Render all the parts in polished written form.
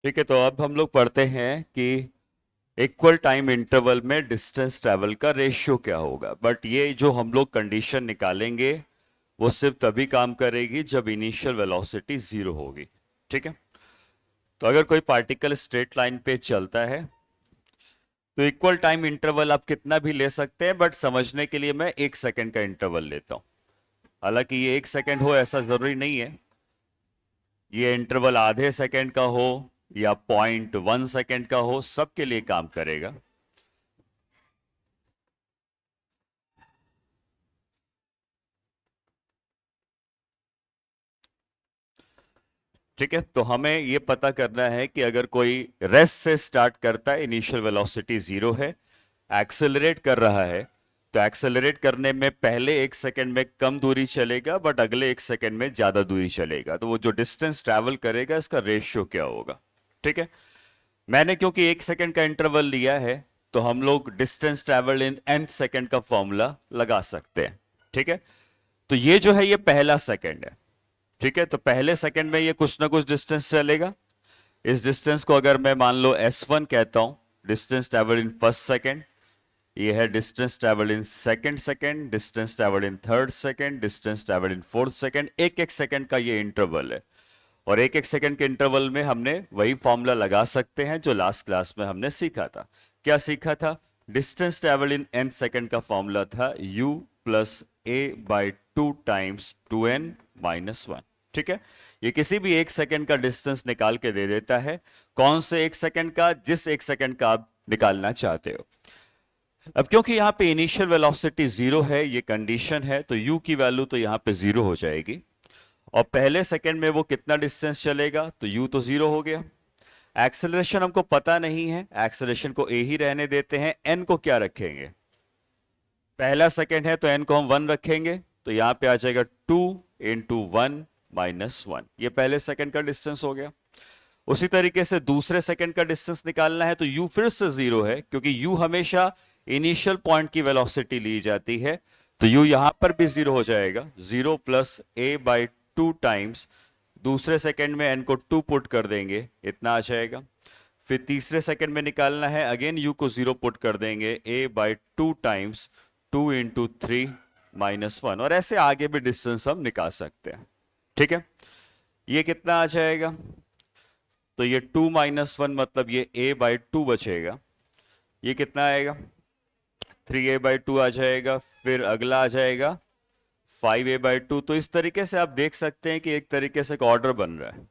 ठीक है, तो अब हम लोग पढ़ते हैं कि इक्वल टाइम इंटरवल में डिस्टेंस ट्रैवल का रेशियो क्या होगा। बट ये जो हम लोग कंडीशन निकालेंगे वो सिर्फ तभी काम करेगी जब इनिशियल वेलोसिटी जीरो होगी। ठीक है, तो अगर कोई पार्टिकल स्ट्रेट लाइन पे चलता है तो इक्वल टाइम इंटरवल आप कितना भी ले सकते हैं, बट समझने के लिए मैं 1 सेकंड का इंटरवल लेता हूं। हालांकि ये 1 सेकंड हो ऐसा जरूरी नहीं है, ये इंटरवल आधे सेकंड का हो या 0.1 सेकंड का हो, सबके लिए काम करेगा। ठीक है, तो हमें यह पता करना है कि अगर कोई रेस्ट से स्टार्ट करता है, इनिशियल वेलोसिटी जीरो है, एक्सेलरेट कर रहा है, तो एक्सेलरेट करने में पहले 1 सेकंड में कम दूरी चलेगा बट अगले 1 सेकंड में ज्यादा दूरी चलेगा। तो वो जो डिस्टेंस ट्रैवल करेगा इसका रेशियो क्या होगा। ठीक है, मैंने क्योंकि 1 सेकंड का इंटरवल लिया है तो हम लोग distance travel in nth second का फॉर्मूला लगा सकते हैं। ठीक है, तो ये जो है ये पहला सेकंड है। ठीक है, तो पहले सेकंड में ये कुछ ना कुछ डिस्टेंस चलेगा। इस डिस्टेंस को अगर मैं मान लो S1 कहता हूं, distance travel in first second. ये है distance travel in second second, distance travel in third second, distance travel in fourth second. एक एक सेकंड का ये इंटरवल है, और एक एक सेकंड के इंटरवल में हमने वही फॉर्मूला लगा सकते हैं जो लास्ट क्लास में हमने सीखा था। क्या सीखा था? Distance travel in n second का फॉर्मूला था u plus A by two times 2n-1। ठीक है, ये किसी भी 1 सेकंड का डिस्टेंस निकाल के दे देता है। कौन से 1 सेकंड का? जिस 1 सेकंड का आप निकालना चाहते हो। अब क्योंकि यहां पे इनिशियल वेलोसिटी जीरो है, ये कंडीशन है, तो u की वैल्यू तो यहां पे जीरो हो जाएगी। और पहले सेकंड में वो कितना डिस्टेंस चलेगा, तो u तो जीरो हो गया। एक्सेलरेशन हमको पता नहीं है, एक्सेलरेशन को a ही रहने देते हैं। n को क्या रखेंगे? पहला सेकंड है तो n को हम 1 रखेंगे, तो यहां पे आ जाएगा 2 × 1 - 1। ये पहले सेकंड का डिस्टेंस हो गया। उसी तरीके से दूसरे सेकंड का डिस्टेंस निकालना है तो u फिर से जीरो है, क्योंकि u हमेशा इनिशियल पॉइंट की वेलोसिटी ली जाती है। तो u यहां पर भी जीरो हो जाएगा। 0 plus A by two times, दूसरे सेकंड में n को 2 पुट कर देंगे, इतना आ जाएगा। फिर तीसरे सेकंड में निकालना है, अगेन u को 0 पुट कर देंगे, a बाई टू टाइम्स 2 × 3 - 1। और ऐसे आगे भी डिस्टेंस हम निकाल सकते हैं। ठीक है, ये कितना आ जाएगा? तो ये 2 - 1 मतलब ये a बाई टू बचेगा। ये कितना आएगा? 3a/2 आ जाएगा। फिर अगला आ जाएगा 5a/2। तो इस तरीके से आप देख सकते हैं कि एक तरीके से एक ऑर्डर बन रहा है।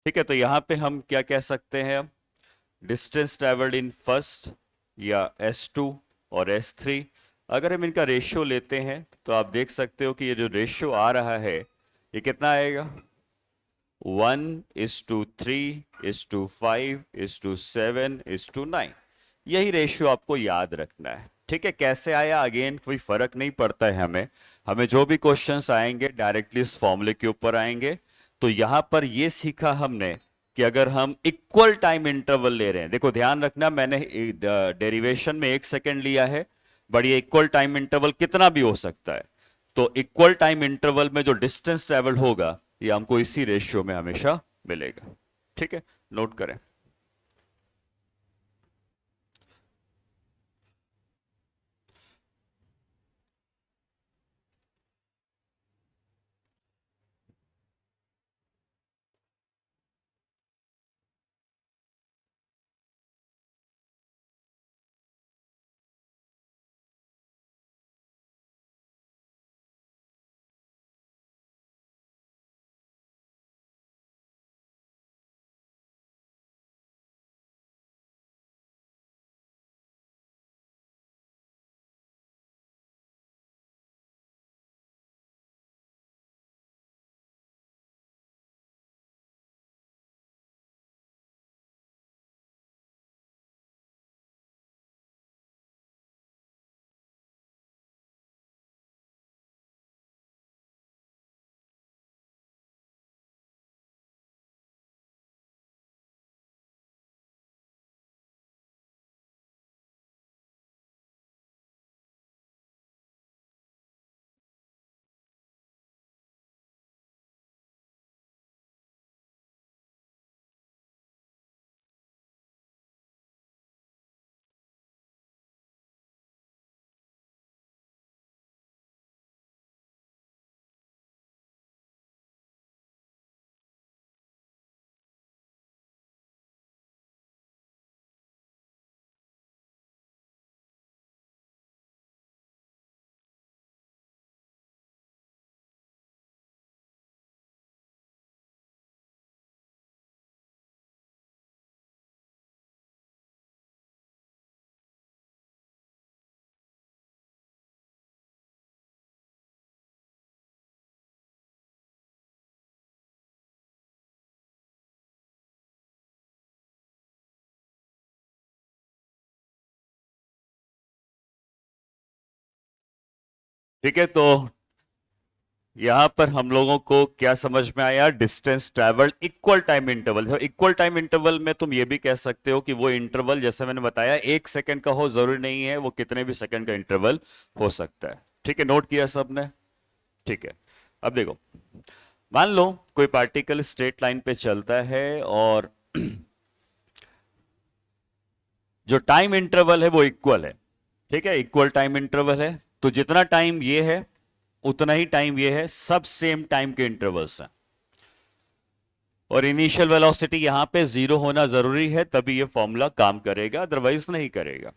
ठीक है, तो यहां पे हम क्या कह सकते हैं? डिस्टेंस ट्रेवल्ड इन फर्स्ट या S2 और S3, अगर हम इनका रेशियो लेते हैं तो आप देख सकते हो कि ये जो रेशियो आ रहा है ये कितना आएगा? 1:3:5:7:9। यही रेशियो आपको याद रखना है। ठीक है, कैसे आया अगेन कोई फर्क नहीं पड़ता है हमें। हमें जो भी क्वेश्चंस आएंगे डायरेक्टली इस फॉर्मूले के ऊपर आएंगे। तो यहां पर ये सीखा हमने कि अगर हम इक्वल टाइम इंटरवल ले रहे हैं, देखो ध्यान रखना, मैंने डेरिवेशन में 1 सेकंड लिया है, बट ये इक्वल टाइम इंटरवल कितना भी हो सकता है। तो इक्वल टाइम इंटरवल में जो डिस्टेंस ट्रेवल होगा ये हमको इसी रेशियो में हमेशा मिलेगा। ठीक है, नोट करें। ठीक है, तो यहां पर हम लोगों को क्या समझ में आया? Distance travelled equal time interval. Equal time interval में तुम ये भी कह सकते हो कि वो इंटरवल जैसे मैंने बताया 1 सेकंड का हो, जरूरी नहीं है, वो कितने भी सेकंड का इंटरवल हो सकता है। ठीक है, नोट किया सबने? ठीक है, अब देखो, मान लो कोई पार्टिकल स्ट्रेट लाइन पे चलता है और जो टाइम इंटरवल है वो इक्वल है। ठीक है, इक्वल टाइम इंटरवल है, तो जितना टाइम ये है उतना ही टाइम ये है, सब सेम टाइम के इंटरवल्स हैं। और इनिशियल वेलोसिटी यहां पे जीरो होना जरूरी है, तभी ये फॉर्मूला काम करेगा, अदरवाइज नहीं करेगा।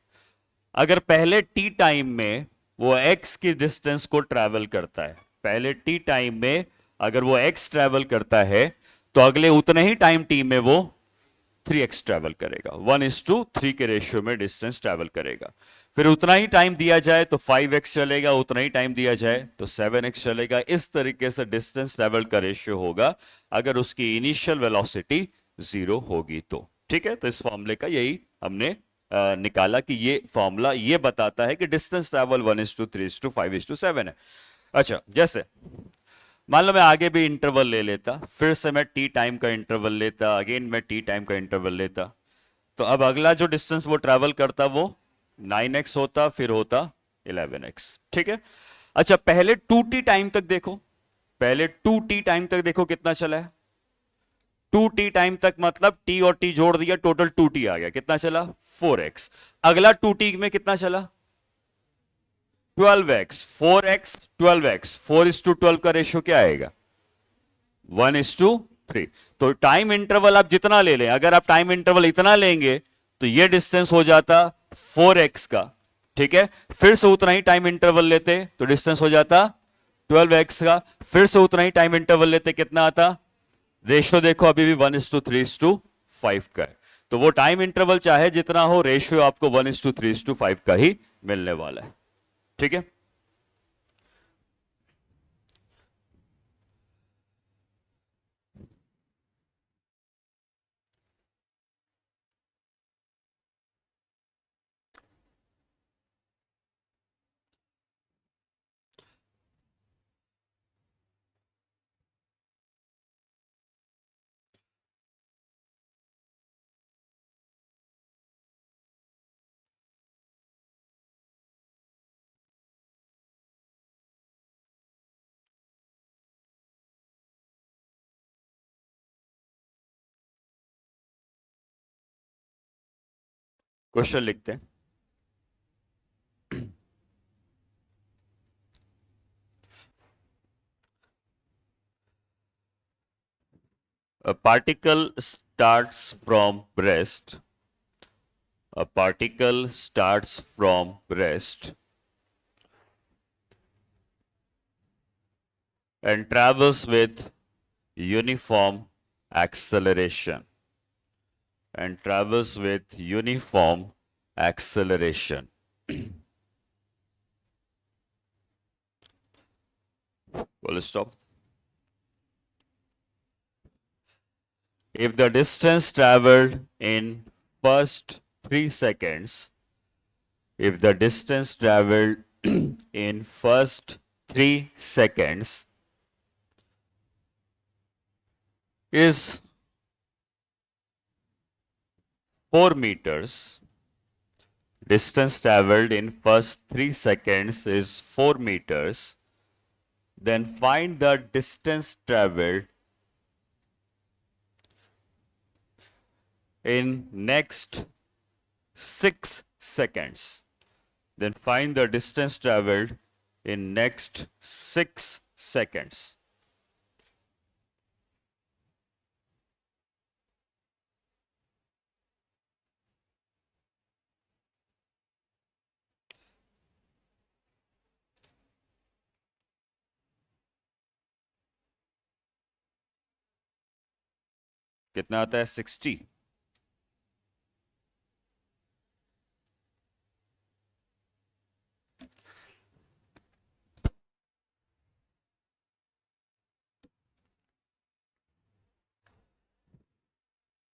अगर पहले टी टाइम में वो एक्स की डिस्टेंस को ट्रैवल करता है, पहले टी टाइम में अगर वो एक्स ट्रैवल करता है, तो अगले उतने ही टाइम टी में वो 3x ट्रैवल करेगा, 1:3 के रेशियो में डिस्टेंस ट्रैवल करेगा। फिर उतना ही टाइम दिया जाए तो 5x चलेगा, उतना ही टाइम दिया जाए तो 7x चलेगा। इस तरीके से डिस्टेंस ट्रैवल का रेशियो होगा अगर उसकी इनिशियल वेलोसिटी जीरो होगी तो। ठीक है, तो इस फॉर्मूले का यही हमने निकाला कि ये फॉर्मूला ये बताता है कि डिस्टेंस ट्रैवल 1:3:5:7 है। अच्छा, जैसे मान लो मैं आगे भी इंटरवल ले लेता, फिर से मैं टी टाइम का इंटरवल लेता, अगेन मैं टी टाइम का इंटरवल लेता, तो अब अगला जो डिस्टेंस वो ट्रैवल करता वो 9x होता, फिर होता 11x। ठीक है, अच्छा पहले 2t टाइम तक देखो, पहले 2t टाइम तक देखो कितना चला है। 2t टाइम तक मतलब t और t जोड़ दिया, टोटल 2t आ गया, कितना चला? 4x। अगला 2t में कितना चला? 12x। 4x 12x, 4:12 का रेशियो क्या आएगा? 1:3। तो टाइम इंटरवल आप जितना ले लें, अगर आप टाइम इंटरवल इतना लेंगे तो ये डिस्टेंस हो जाता 4x का। ठीक है, फिर से उतना ही टाइम इंटरवल लेते तो डिस्टेंस हो जाता 12x का, फिर से उतना ही टाइम इंटरवल लेते, कितना आता? रेशियो देखो अभी भी 1:3:5 का है। तो वो टाइम इंटरवल चाहे जितना हो, रेशियो आपको 1:3:5 का ही मिलने वाला है। ठीक है, क्वेश्चन लिखते हैं। A particle starts from rest. A particle starts from rest and travels with uniform acceleration. And travels with uniform acceleration. Full stop. If the distance traveled in first 3 seconds, if the distance traveled in first 3 seconds is 4 meters, distance traveled in first 3 seconds is 4 meters, then find the distance traveled in next 6 seconds. Then find the distance traveled in next 6 seconds. कितना आता है? 60।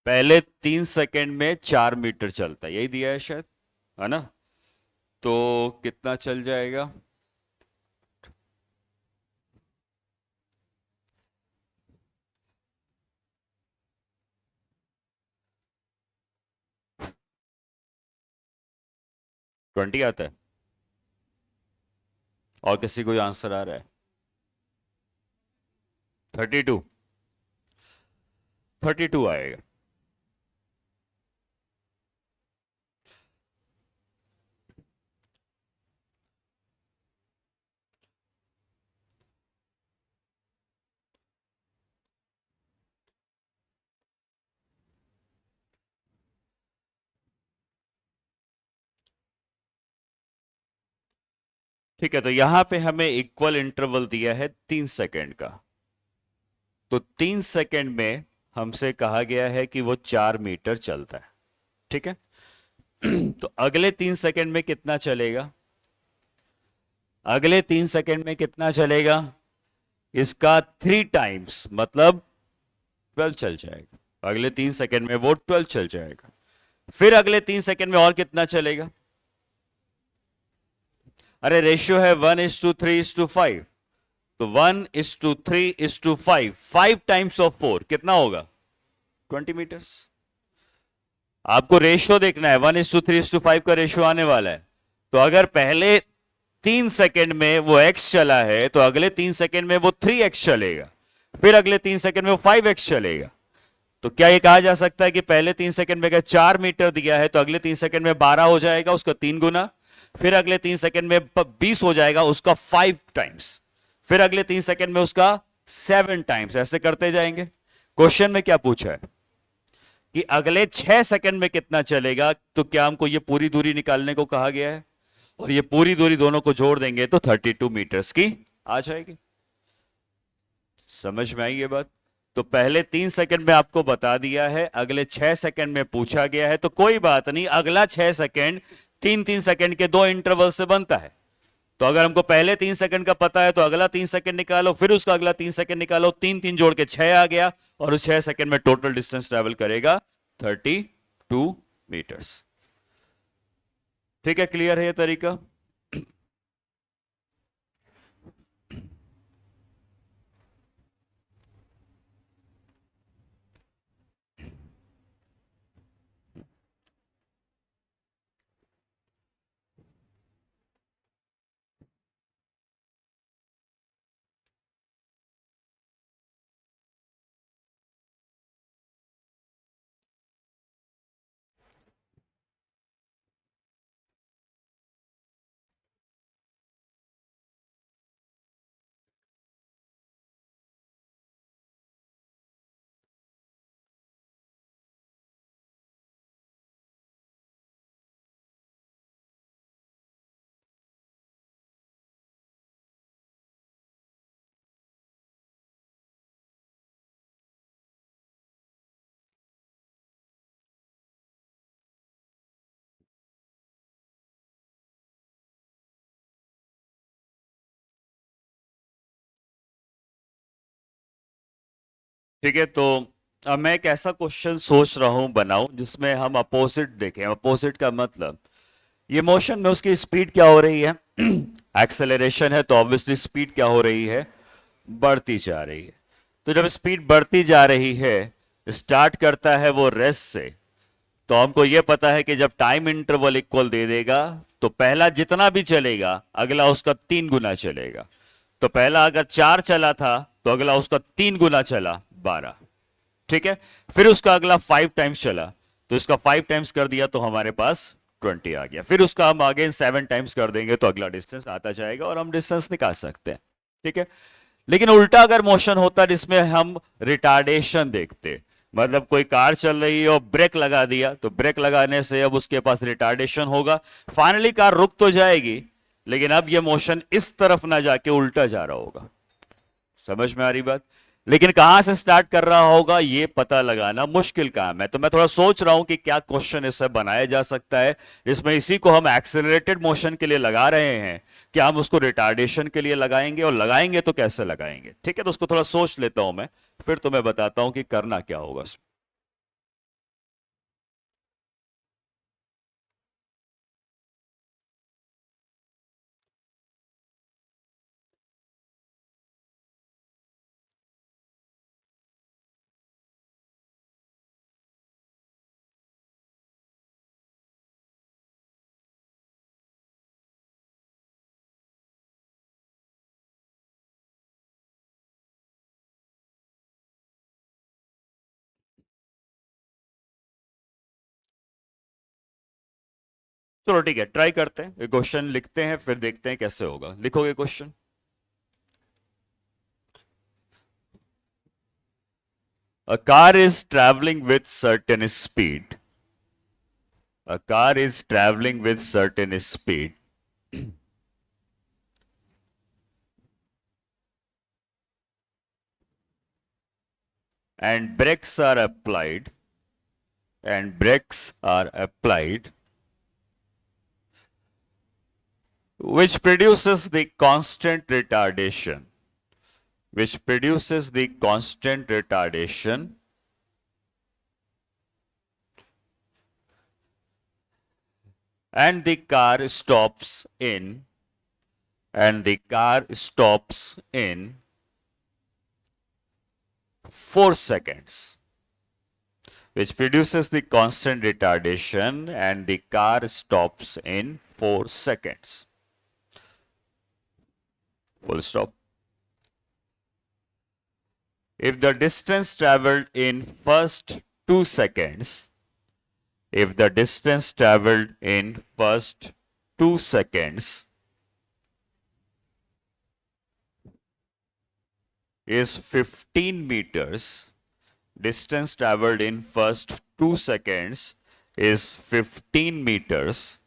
पहले 3 second में 4 metre चलता है, यही दिया है शायद, है ना? तो कितना चल जाएगा? 20 आता है? और किसी को आंसर आ रहा है? 32? 32 आएगा। ठीक है, तो यहां पे हमें इक्वल इंटरवल दिया है 3 सेकंड का। तो 3 सेकंड में हमसे कहा गया है कि वो 4 मीटर चलता है। ठीक है। तो अगले 3 सेकंड में कितना चलेगा? अगले 3 सेकंड में कितना चलेगा? इसका 3 टाइम्स, मतलब 12 चल जाएगा। अगले 3 सेकंड में वो 12 चल जाएगा। फिर अगले 3 सेकंड में और कितना चलेगा? अरे रेशियो है 1:3:5। तो 1:3:5, 5 टाइम्स ऑफ 4 कितना होगा? 20 मीटर्स। आपको रेशियो देखना है, 1:3:5 का रेशियो आने वाला है। तो अगर पहले 3 सेकंड में वो x चला है, तो अगले 3 सेकंड में वो 3x चलेगा। फिर अगले 3 सेकंड में वो 5x चलेगा। तो क्या ये कहा जा सकता है कि पहले 3 सेकंड में अगर 4 मीटर दिया है, तो अगले 3 सेकंड में 12 हो जाएगा, उसका 3 गुना। फिर अगले 3 सेकंड में 20 हो जाएगा, उसका 5 टाइम्स। फिर अगले 3 सेकंड में उसका 7 टाइम्स। ऐसे करते जाएंगे। क्वेश्चन में क्या पूछा है कि अगले 6 सेकंड में कितना चलेगा। तो क्या हमको ये पूरी दूरी निकालने को कहा गया है, और ये पूरी दूरी दोनों को जोड़ देंगे तो 32 मीटर्स की आ जाएगी। समझ में आई ये बात? तो पहले 3 सेकंड में आपको बता दिया है, अगले 6 सेकंड में पूछा गया है, तो कोई बात नहीं, अगला 6 सेकंड 3-3 सेकंड के 2 इंटरवल से बनता है। तो अगर हमको पहले 3 सेकंड का पता है, तो अगला 3 सेकंड निकालो, फिर उसका अगला 3 सेकंड निकालो, 3-3 जोड़ के 6 आ गया, और उस 6 सेकंड में टोटल डिस्टेंस ट्रेवल करेगा 32 मीटर्स। ठीक है, क्लियर है ये तरीका? ठीक है, तो अब मैं एक ऐसा क्वेश्चन सोच रहा हूं बनाऊं जिसमें हम अपोजिट देखें। अपोजिट का मतलब, ये मोशन में उसकी स्पीड क्या हो रही है? एक्सेलरेशन है, तो ऑब्वियसली स्पीड क्या हो रही है? बढ़ती जा रही है। तो जब स्पीड बढ़ती जा रही है, स्टार्ट करता है वो रेस्ट से। तो हमको ये पता है कि जब टाइम इंटरवल इक्वल दे देगा, तो पहला जितना भी चलेगा, अगला उसका 3 गुना चलेगा। तो पहला अगर 4 चला था, तो अगला उसका 3 गुना चला, 12। ठीक है। फिर उसका अगला 5 टाइम्स चला, तो इसका 5 टाइम्स कर दिया, तो हमारे पास 20 आ गया। फिर उसका हम अगेन 7 टाइम्स कर देंगे, तो अगला डिस्टेंस आता जाएगा, और हम डिस्टेंस निकाल सकते हैं। ठीक है। लेकिन उल्टा अगर मोशन होता जिसमें हम रिटार्डेशन देखते, मतलब कोई कार चल रही है और ब्रेक लगा दिया, तो ब्रेक लगाने से अब उसके पास रिटार्डेशन होगा। फाइनली कार रुक तो जाएगी, लेकिन अब ये मोशन इस तरफ ना जाके उल्टा जा रहा होगा। समझ में आ रही बात? लेकिन कहां से स्टार्ट कर रहा होगा ये पता लगाना मुश्किल काम है। तो मैं थोड़ा सोच रहा हूं कि क्या क्वेश्चन इससे बनाया जा सकता है जिसमें इसी को हम एक्सेलरेटेड मोशन के लिए लगा रहे हैं, क्या हम उसको रिटार्डेशन के लिए लगाएंगे, और लगाएंगे तो कैसे लगाएंगे। ठीक है, तो उसको थोड़ा सोच लेता हूं मैं, फिर तुम्हें बताता हूं कि करना क्या होगा। चलो ठीक है, ट्राई करते हैं, क्वेश्चन लिखते हैं, फिर देखते हैं कैसे होगा। लिखोगे question? A car is traveling with certain speed. A car is traveling with certain speed. And brakes are applied. And brakes are applied, which produces the constant retardation. Which produces the constant retardation and the car stops in 4 seconds, which produces the constant retardation and the car stops in 4 seconds. Full stop. If the distance traveled in first 2 seconds, if the distance traveled in first 2 seconds is 15 meters, distance traveled in first 2 seconds is 15 meters,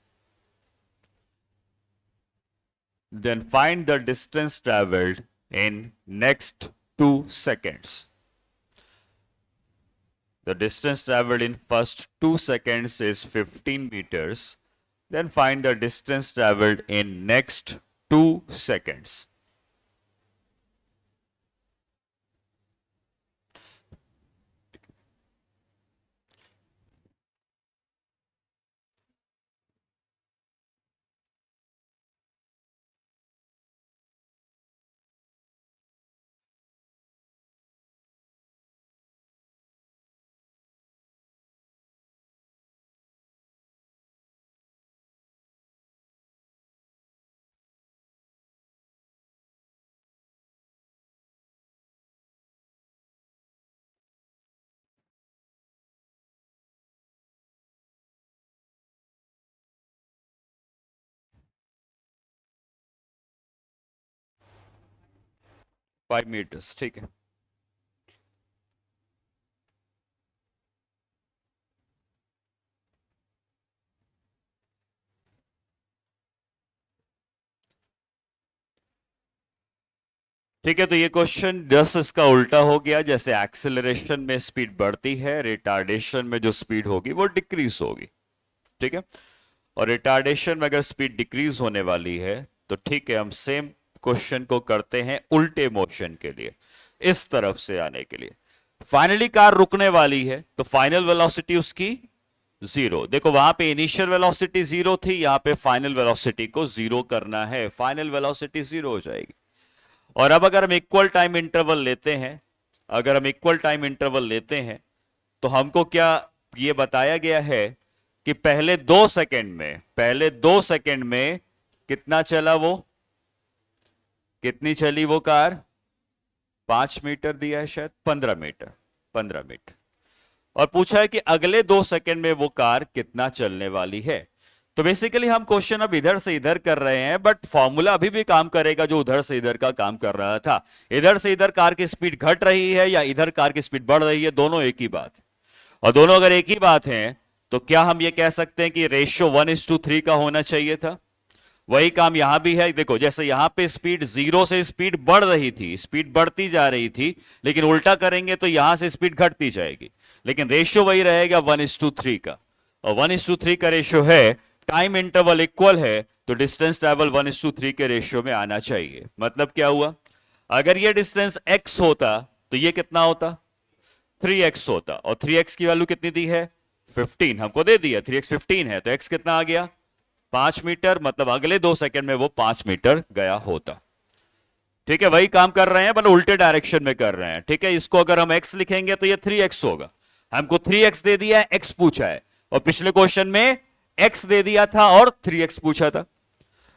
then find the distance traveled in next 2 seconds. The distance traveled in first 2 seconds is 15 meters. Then find the distance traveled in next 2 seconds. Five meters, ठीक है। ठीक है, तो ये question 10 इसका उल्टा हो गया। जैसे एक्सेलरेशन में स्पीड बढ़ती है, रिटार्डेशन में जो स्पीड होगी वो डिक्रीज होगी। ठीक है, और रिटार्डेशन में अगर स्पीड डिक्रीज होने वाली है तो ठीक है, हम सेम क्वेश्चन को करते हैं उल्टे मोशन के लिए, इस तरफ से आने के लिए। फाइनली कार रुकने वाली है तो फाइनल वेलोसिटी उसकी 0। देखो वहां पे इनिशियल वेलोसिटी 0 थी, यहां पे फाइनल वेलोसिटी को 0 करना है, फाइनल वेलोसिटी 0 हो जाएगी। और अब अगर हम इक्वल टाइम इंटरवल लेते हैं, अगर हम इक्वल टाइम इंटरवल लेते हैं तो हमको क्या ये बताया गया है कि पहले 2 सेकंड में कितना चला वो, कितनी चली वो कार? 5 मीटर दिया है, शायद 15 मीटर, 15 मीटर। और पूछा है कि अगले 2 सेकंड में वो कार कितना चलने वाली है। तो बेसिकली हम क्वेश्चन अब इधर से इधर कर रहे हैं, बट फॉर्मूला अभी भी काम करेगा जो उधर से इधर का काम कर रहा था। इधर से इधर कार की स्पीड घट रही है या इधर कार की स्पीड बढ़ रही है, दोनों एक ही बात है। और दोनों अगर एक ही बात है तो क्या हम ये कह सकते हैं कि रेशियो 1:3 का होना चाहिए था? वही काम यहां भी है। देखो जैसे यहां पे स्पीड 0 से स्पीड बढ़ रही थी, स्पीड बढ़ती जा रही थी, लेकिन उल्टा करेंगे तो यहां से स्पीड घटती जाएगी, लेकिन रेशियो वही रहेगा 1:3 का। और 1:3 का रेशियो है, टाइम इंटरवल इक्वल है, तो डिस्टेंस ट्रैवल 1:3 के रेशियो में आना चाहिए। मतलब क्या हुआ, अगर ये डिस्टेंस x होता तो ये कितना होता? 3x होता। और 3x की वैल्यू कितनी दी है? 15 हमको दे दिया, 3x 15 है, तो x कितना आ गया? 5 मीटर। मतलब अगले 2 सेकंड में वो 5 मीटर गया होता। ठीक है, वही काम कर रहे हैं, मतलब उल्टे डायरेक्शन में कर रहे हैं। ठीक है, इसको अगर हम x लिखेंगे तो ये 3x होगा। हमको 3x दे दिया है, x पूछा है, और पिछले क्वेश्चन में x दे दिया था और 3x पूछा था।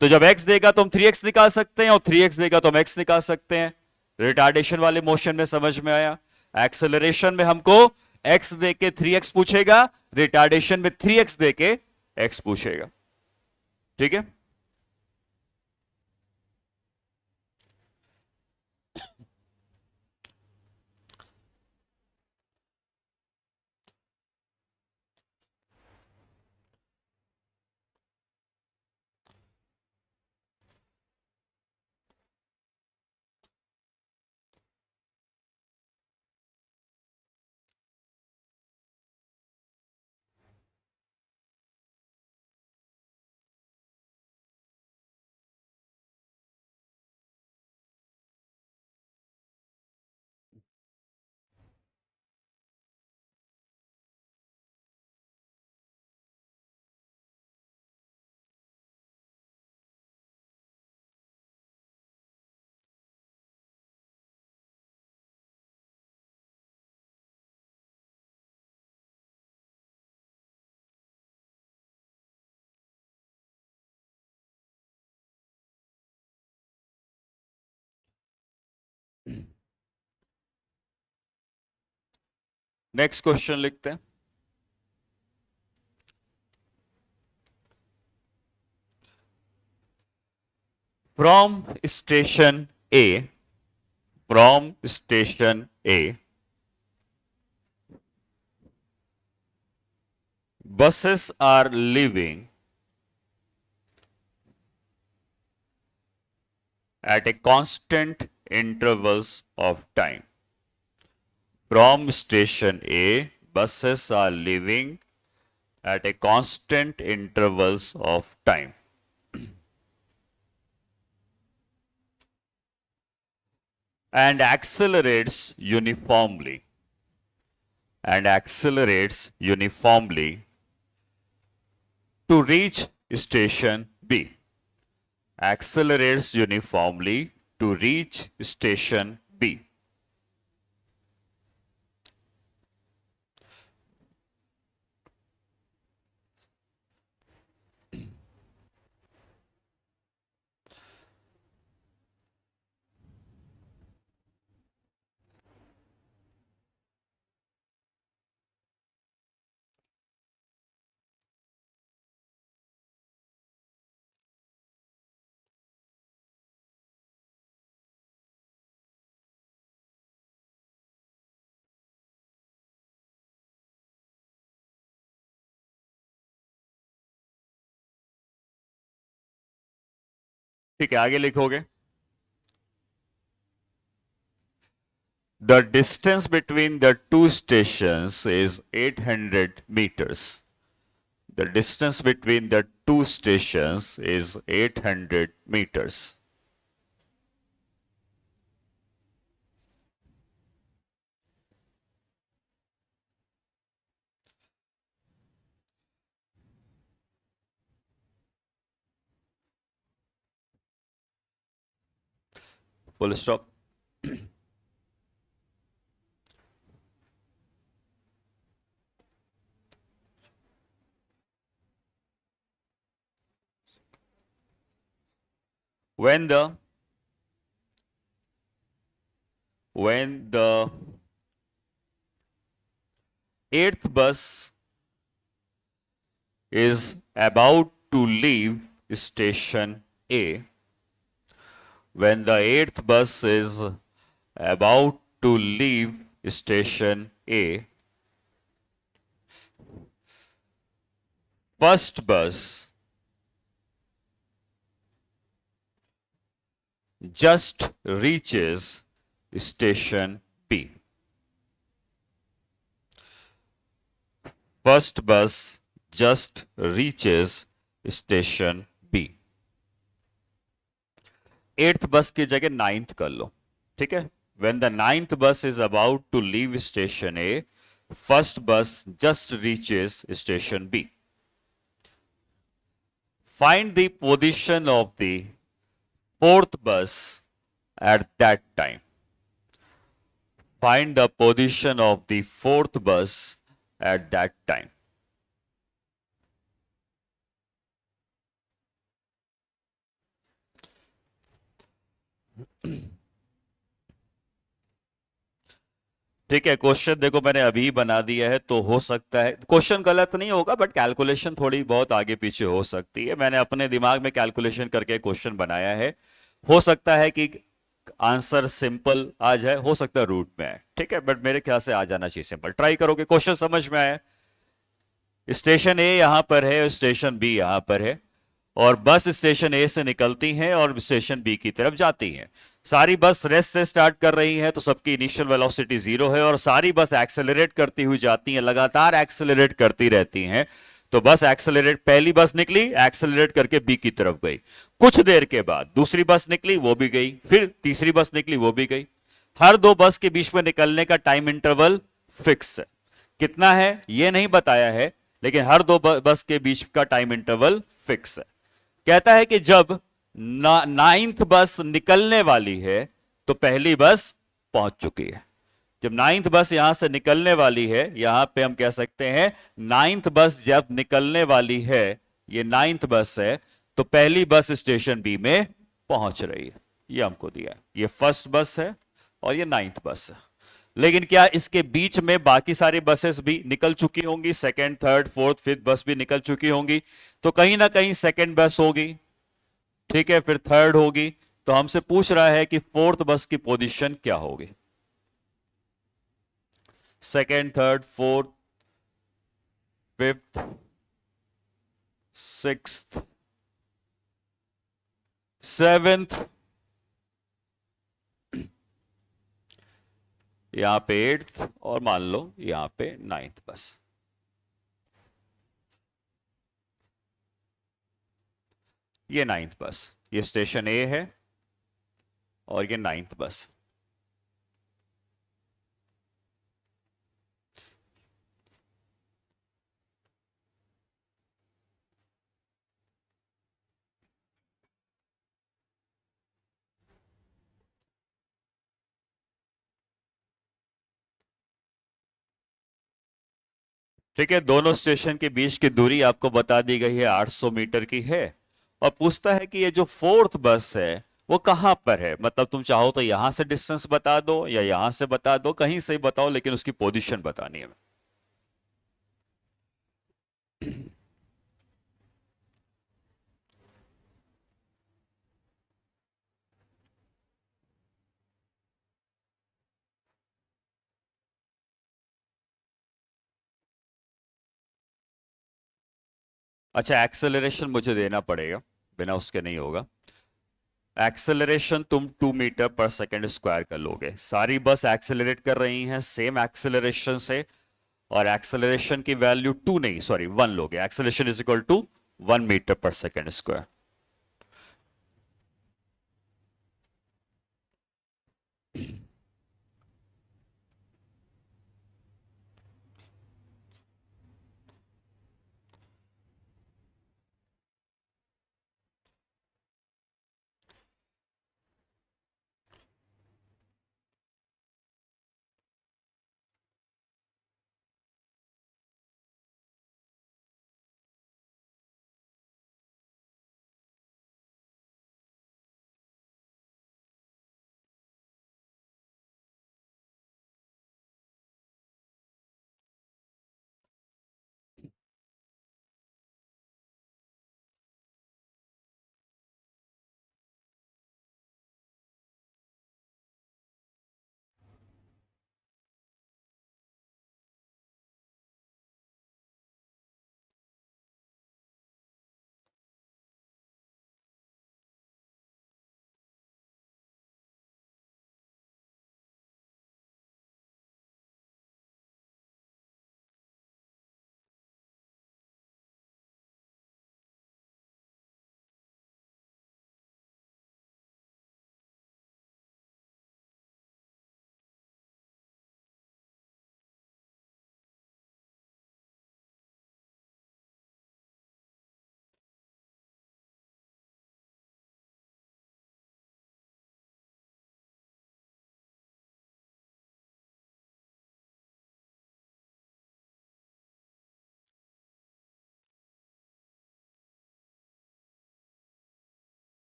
तो जब x देगा तो हम 3x निकाल सकते हैं, और 3x देगा तो हम x निकाल सकते हैं। रिटार्डेशन वाले मोशन में समझ में आया। एक्सेलरेशन में हमको x देके 3x पूछेगा, रिटार्डेशन में 3x देके x पूछेगा। ठीक है। नेक्स्ट क्वेश्चन लिखते हैं। From station A, from station A, buses are leaving at a constant intervals of time. From station A, buses are leaving at a constant intervals of time. And accelerates uniformly. And accelerates uniformly to reach station B. Accelerates uniformly to reach station B. ठीक है, आगे लिखोगे। The distance between the two stations is 800 meters. The distance between the two stations is 800 meters. Full stop. When the eighth bus is about to leave station A, when the eighth bus is about to leave station A, first bus just reaches station B. First bus just reaches station B. Eighth बस की जगह ninth कर लो, ठीक है। When the ninth bus is about to leave station A, first bus just reaches station B. Find the position of the fourth bus at that time. Find the position of the fourth bus at that time. ठीक है, question देखो मैंने अभी बना दिया है, तो हो सकता है क्वेश्चन गलत नहीं होगा, बट कैलकुलेशन थोड़ी बहुत आगे पीछे हो सकती है। मैंने अपने दिमाग में कैलकुलेशन करके क्वेश्चन बनाया है। हो सकता है कि आंसर सिंपल आ जाए, हो सकता है रूट में आए, ठीक है, बट मेरे ख्याल से आ जाना चाहिए सिंपल। ट्राई करोगे, क्वेश्चन समझ में आया? स्टेशन ए यहां पर है और स्टेशन बी यहां पर है, और बस स्टेशन ए से निकलती हैं और स्टेशन बी की तरफ जाती हैं। सारी बस रेस्ट से स्टार्ट कर रही हैं, तो सबकी इनिशियल वेलोसिटी जीरो है, और सारी बस एक्सेलरेट करती हुई जाती हैं, लगातार एक्सेलरेट करती रहती हैं। तो बस एक्सेलरेट, पहली बस निकली, एक्सेलरेट करके बी की तरफ गई। कुछ देर के बाद दूसरी बस निकली, वो भी गई, फिर तीसरी बस निकली, वो भी गई। हर दो बस के बीच में निकलने का टाइम इंटरवल फिक्स है। कितना है ये नहीं बताया है, लेकिन हर दो बस के बीच का टाइम इंटरवल फिक्स है। कहता है कि जब नाइन्थ बस निकलने वाली है, तो पहली बस पहुंच चुकी है। जब नाइन्थ बस यहां से निकलने वाली है, यहां पे हम कह सकते हैं नाइन्थ बस जब निकलने वाली है, ये नाइन्थ बस है, तो पहली बस स्टेशन बी में पहुंच रही है। ये हमको दिया है, ये फर्स्ट बस है और ये नाइन्थ बस है। लेकिन क्या इसके बीच में बाकी सारी बसेस भी निकल चुकी होंगी? सेकंड, थर्ड, फोर्थ, फिफ्थ बस भी निकल चुकी होंगी, तो कहीं ना कहीं सेकंड बस होगी, ठीक है, फिर थर्ड होगी। तो हमसे पूछ रहा है कि फोर्थ बस की पोजीशन क्या होगी? Second, third, fourth, fifth, sixth, seventh, यहां पे एट्थ, और मान लो यहां पे नाइन्थ बस। ये नाइन्थ बस, ये स्टेशन ए है, और ये नाइन्थ बस। ठीक है, दोनों स्टेशन के बीच की दूरी आपको बता दी गई है, 800 मीटर की है। और पूछता है कि ये जो फोर्थ बस है वो कहां पर है। मतलब तुम चाहो तो यहां से डिस्टेंस बता दो या यहां से बता दो, कहीं से ही बताओ, लेकिन उसकी पोजीशन बतानी है। अच्छा, एक्सेलरेशन मुझे देना पड़ेगा, बिना उसके नहीं होगा। एक्सेलरेशन तुम 2 मीटर पर सेकेंड स्क्वायर कर लोगे। सारी बस एक्सेलरेट कर रही हैं सेम एक्सेलरेशन से, और एक्सेलरेशन की वैल्यू 2 नहीं, सॉरी 1 लोगे। Acceleration is equal to 1 meter per second square.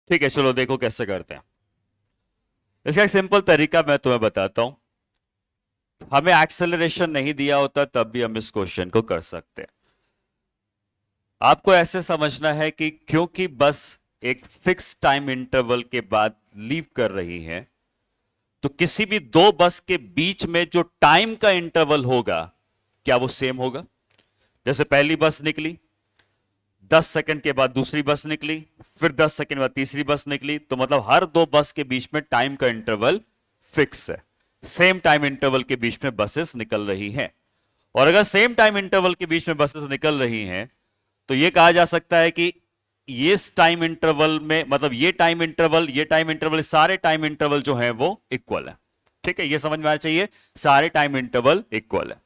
ठीक है, चलो देखो कैसे करते हैं। इसका एक सिंपल तरीका मैं तुम्हें बताता हूं। हमें एक्सेलरेशन नहीं दिया होता तब भी हम इस क्वेश्चन को कर सकते हैं। आपको ऐसे समझना है कि क्योंकि बस एक फिक्स टाइम इंटरवल के बाद लीव कर रही है, तो किसी भी दो बस के बीच में जो टाइम का इंटरवल होगा, क्या वो सेम होगा? जैसे पहली बस निकली, 10 सेकंड के बाद दूसरी बस निकली, फिर 10 सेकंड बाद तीसरी बस निकली, तो मतलब हर दो बस के बीच में टाइम का इंटरवल फिक्स है। सेम टाइम इंटरवल के बीच में बसेस निकल रही हैं। और अगर सेम टाइम इंटरवल के बीच में बसेस निकल रही हैं, तो यह कहा जा सकता है कि ये टाइम इंटरवल में, मतलब ये टाइम इंटरवल, ये टाइम इंटरवल, सारे टाइम इंटरवल जो है वो इक्वल है। ठीक है, ये समझ में आना चाहिए, सारे टाइम इंटरवल इक्वल है।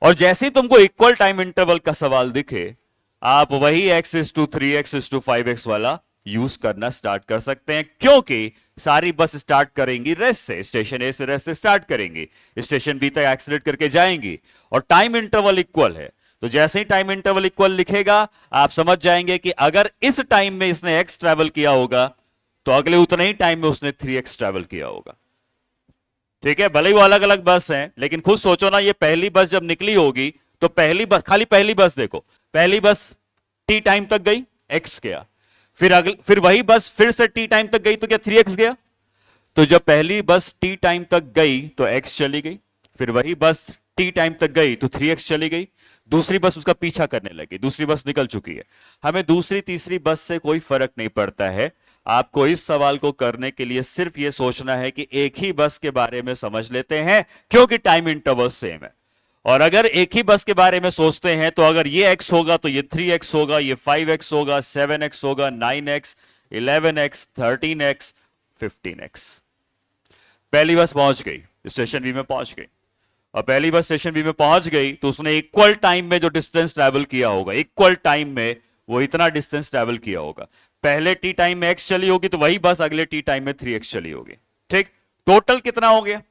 और जैसे ही तुमको इक्वल टाइम इंटरवल का सवाल दिखे, आप वही x/3 x/5x वाला यूज करना स्टार्ट कर सकते हैं, क्योंकि सारी बस स्टार्ट करेंगी रेस्ट से, स्टेशन ए से रेस्ट से स्टार्ट करेंगी, स्टेशन बी तक एक्सीलरेट करके जाएंगी, और टाइम इंटरवल इक्वल है। तो जैसे ही टाइम इंटरवल इक्वल लिखेगा, आप समझ जाएंगे कि अगर इस टाइम में इसने x ट्रेवल किया होगा, तो अगले उतने ही टाइम में उसने 3x ट्रेवल किया होगा। ठीक है, भले ही वो अलग अलग बस हैं, लेकिन खुद सोचो ना, ये पहली बस जब निकली होगी, तो पहली बस, खाली पहली बस देखो, पहली बस टी टाइम तक गई, एक्स गया, फिर वही बस फिर से टी टाइम तक गई, तो क्या 3x गया? तो जब पहली बस टी टाइम तक गई तो x चली गई, फिर वही बस टी टाइम तक गई तो 3x चली गई, दूसरी बस उसका पीछा करने लगी, दूसरी बस निकल चुकी है। हमें दूसरी तीसरी बस से कोई फर्क नहीं पड़ता है। आपको इस सवाल को करने के लिए सिर्फ यह सोचना है कि एक ही बस के बारे में समझ लेते हैं, क्योंकि टाइम इंटरवल सेम है। और अगर एक ही बस के बारे में सोचते हैं, तो अगर ये x होगा तो ये 3x होगा, ये 5x होगा, 7x होगा, 9x, 11x, 13x, 15x। पहली बस पहुंच गई, स्टेशन बी में पहुंच गई, और पहली बस स्टेशन बी में पहुंच गई तो उसने इक्वल टाइम में जो डिस्टेंस ट्रैवल किया होगा, इक्वल टाइम में वो इतना डिस्टेंस ट्रैवल किया होगा। पहले टी टाइम में x चली होगी, तो वही बस अगले टी टाइम में 3x चली होगी। ठीक, टोटल कितना हो गया?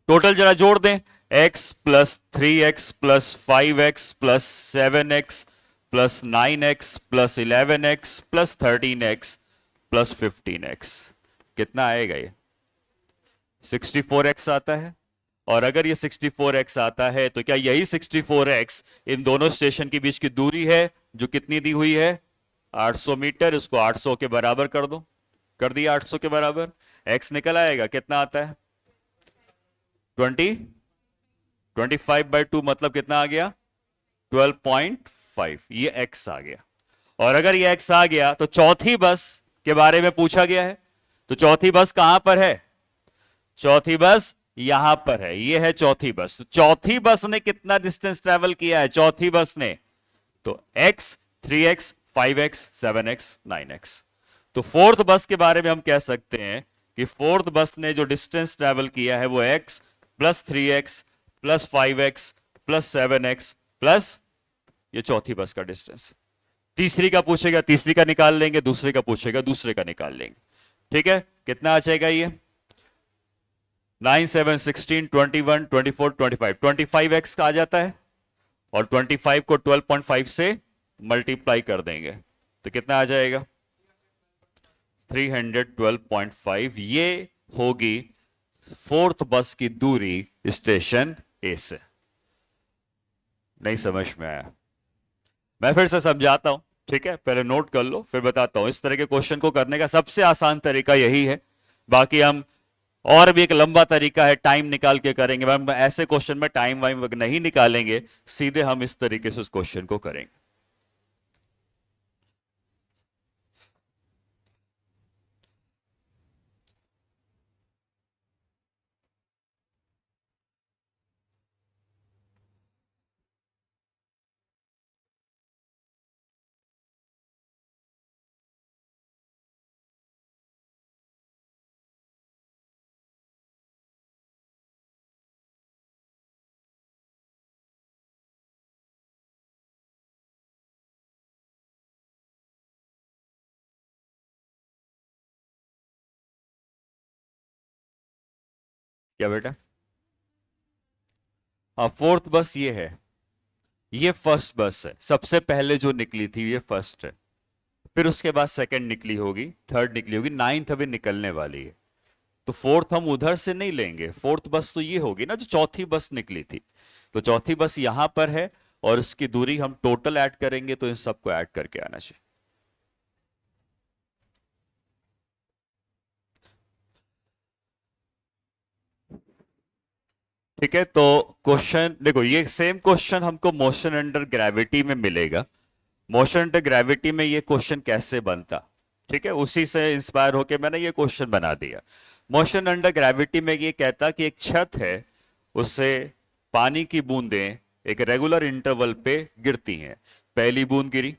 टोटल जरा जोड़ दें, x+3x+5x+7x+9x+11x+13x+15x, कितना आएगा ये? 64x आता है। और अगर ये 64x आता है, तो क्या यही 64x इन दोनों स्टेशन के बीच की दूरी है, जो कितनी दी हुई है? 800 मीटर। इसको 800 के बराबर कर दो, कर दिया 800 के बराबर। x निकल आएगा, कितना आता है? 25/2, मतलब कितना आ गया? 12.5। ये x आ गया। और अगर ये x आ गया, तो चौथी बस के बारे में पूछा गया है, तो चौथी बस कहां पर है? चौथी बस यहां पर है, ये है चौथी बस। तो चौथी बस ने कितना डिस्टेंस ट्रेवल किया है? चौथी बस ने तो x, 3x, 5x, 7x, 9x। तो फोर्थ बस के बारे में हम कह सकते हैं कि फोर्थ बस ने जो डिस्टेंस ट्रेवल किया है वो x plus 3x plus 5x plus 7x plus ये चौथी बस का डिस्टेंस। तीसरी का पूछेगा, तीसरी का निकाल लेंगे, दूसरे का पूछेगा, दूसरे का निकाल लेंगे। ठीक है, कितना आ जाएगा ये? 9, 7, 16, 21, 24, 25, 25x का आ जाता है, और 25 को 12.5 से मल्टीप्लाई कर देंगे, तो कितना आ जाएगा? 312.5। ये होगी फोर्थ बस की दूरी स्टेशन ए से। नहीं समझ में आया? मैं फिर से समझाता हूं, ठीक है, पहले नोट कर लो, फिर बताता हूं। इस तरह के क्वेश्चन को करने का सबसे आसान तरीका यही है। बाकी हम और भी एक लंबा तरीका है, टाइम निकाल के करेंगे। हम ऐसे क्वेश्चन में टाइम वाइम नहीं निकालेंगे, सीधे हम इस तरीके से उस क्वेश्चन को करेंगे। क्या बेटा? हाँ, फोर्थ बस ये है, ये फर्स्ट बस है, सबसे पहले जो निकली थी ये फर्स्ट है। फिर उसके बाद सेकंड निकली होगी, थर्ड निकली होगी, नाइन्थ अभी निकलने वाली है। तो फोर्थ हम उधर से नहीं लेंगे, फोर्थ बस तो ये होगी ना जो चौथी बस निकली थी। तो चौथी बस यहां पर है और उसकी दूरी हम टोटल ऐड करेंगे, तो इन सबको ऐड करके आना चाहिए। ठीक है, तो क्वेश्चन देखो, ये सेम क्वेश्चन हमको मोशन अंडर ग्रेविटी में मिलेगा। मोशन अंडर ग्रेविटी में ये क्वेश्चन कैसे बनता, ठीक है, उसी से इंस्पायर होके मैंने ये क्वेश्चन बना दिया। मोशन अंडर ग्रेविटी में ये कहता कि एक छत है, उससे पानी की बूंदें एक रेगुलर इंटरवल पे गिरती हैं। पहली बूंद गिरी,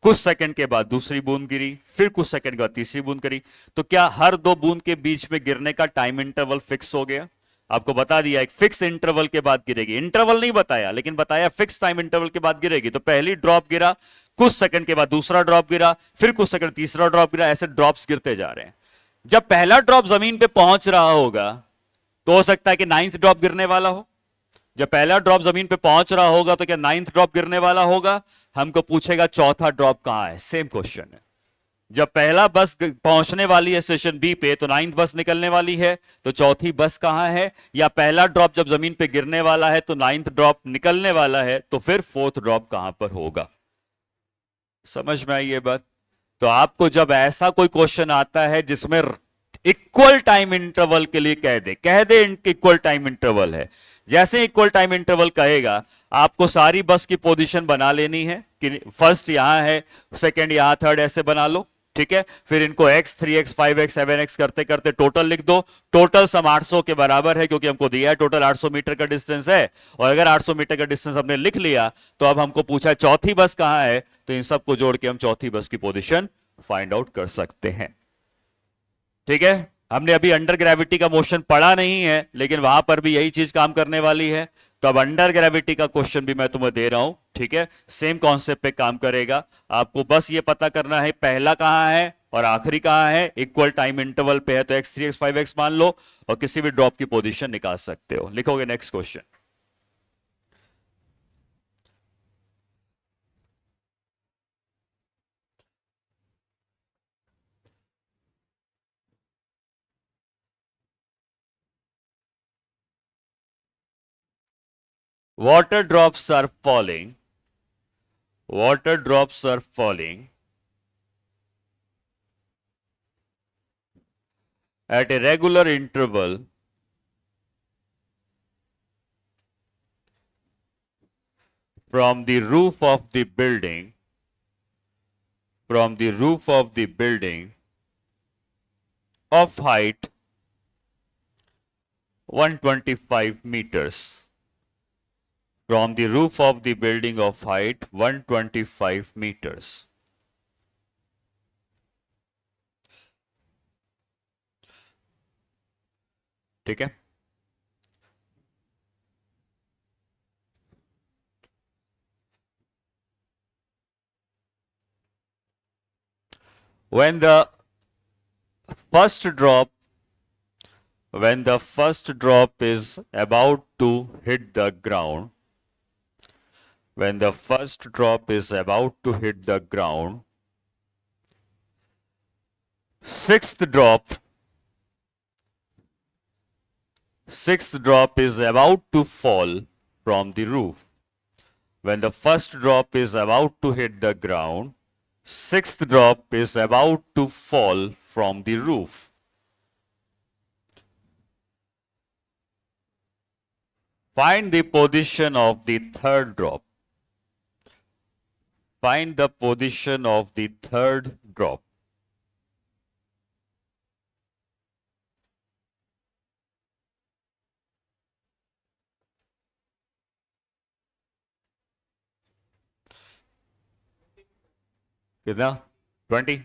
कुछ सेकंड के बाद दूसरी बूंद गिरी, फिर कुछ सेकंड के बाद तीसरी बूंद गिरी। तो क्या हर दो बूंद के बीच में गिरने का टाइम इंटरवल फिक्स हो गया? आपको बता दिया एक फिक्स इंटरवल के बाद गिरेगी, इंटरवल नहीं बताया लेकिन बताया फिक्स टाइम इंटरवल के बाद गिरेगी। तो पहली ड्रॉप गिरा, कुछ सेकंड के बाद दूसरा ड्रॉप गिरा, फिर कुछ सेकंड तीसरा ड्रॉप गिरा, ऐसे ड्रॉप्स गिरते जा रहे हैं। जब पहला ड्रॉप जमीन पे पहुंच रहा होगा तो हो सकता है कि नाइन्थ ड्रॉप गिरने वाला हो। जब पहला ड्रॉप जमीन पे पहुंच रहा होगा तो क्या नाइन्थ ड्रॉप गिरने वाला होगा? हमको पूछेगा चौथा ड्रॉप कहां है, सेम क्वेश्चन है। जब पहला बस पहुंचने वाली है स्टेशन बी पे तो नाइन्थ बस निकलने वाली है, तो चौथी बस कहां है? या पहला ड्रॉप जब जमीन पे गिरने वाला है तो नाइन्थ ड्रॉप निकलने वाला है, तो फिर फोर्थ ड्रॉप कहां पर होगा? समझ में आई ये बात? तो आपको जब ऐसा कोई क्वेश्चन आता है जिसमें इक्वल टाइम इंटरवल के लिए कह दे इक्वल टाइम इंटरवल है, जैसे इक्वल टाइम इंटरवल कहेगा, आपको सारी बस की पोजीशन बना लेनी है कि फर्स्ट यहां है, सेकंड यहां, थर्ड ऐसे बना लो। ठीक है, फिर इनको x 3x 5x 7x करते करते टोटल लिख दो। टोटल सम 800 के बराबर है, क्योंकि हमको दिया है टोटल 800 मीटर का डिस्टेंस है। और अगर 800 मीटर का डिस्टेंस हमने लिख लिया, तो अब हमको पूछा है चौथी बस कहां है, तो इन सबको जोड़ के हम चौथी बस की पोजीशन फाइंड आउट कर सकते हैं। ठीक है, हमने अभी अंडर ग्रेविटी का मोशन पढ़ा नहीं है, लेकिन वहां पर भी यही चीज काम करने वाली है। तो अब अंडर ग्रेविटी का क्वेश्चन भी मैं तुम्हें दे रहा हूं, ठीक है, सेम कॉन्सेप्ट पे काम करेगा। आपको बस ये पता करना है पहला कहां है और आखिरी कहां है। इक्वल टाइम इंटरवल पे है तो x3 x5x मान लो और किसी भी ड्रॉप की पोजीशन निकाल सकते हो। लिखोगे next question. water drops are falling water drops are falling at a regular interval from the roof of the building of height 125 meters. From the roof of the building of height 125 meters. ठीक है, when the first drop is about to hit the ground, when the first drop is about to hit the ground, sixth drop is about to fall from the roof. When the first drop is about to hit the ground, sixth drop is about to fall from the roof. Find the position of the third drop. Find the position of the third drop. कितना? 20।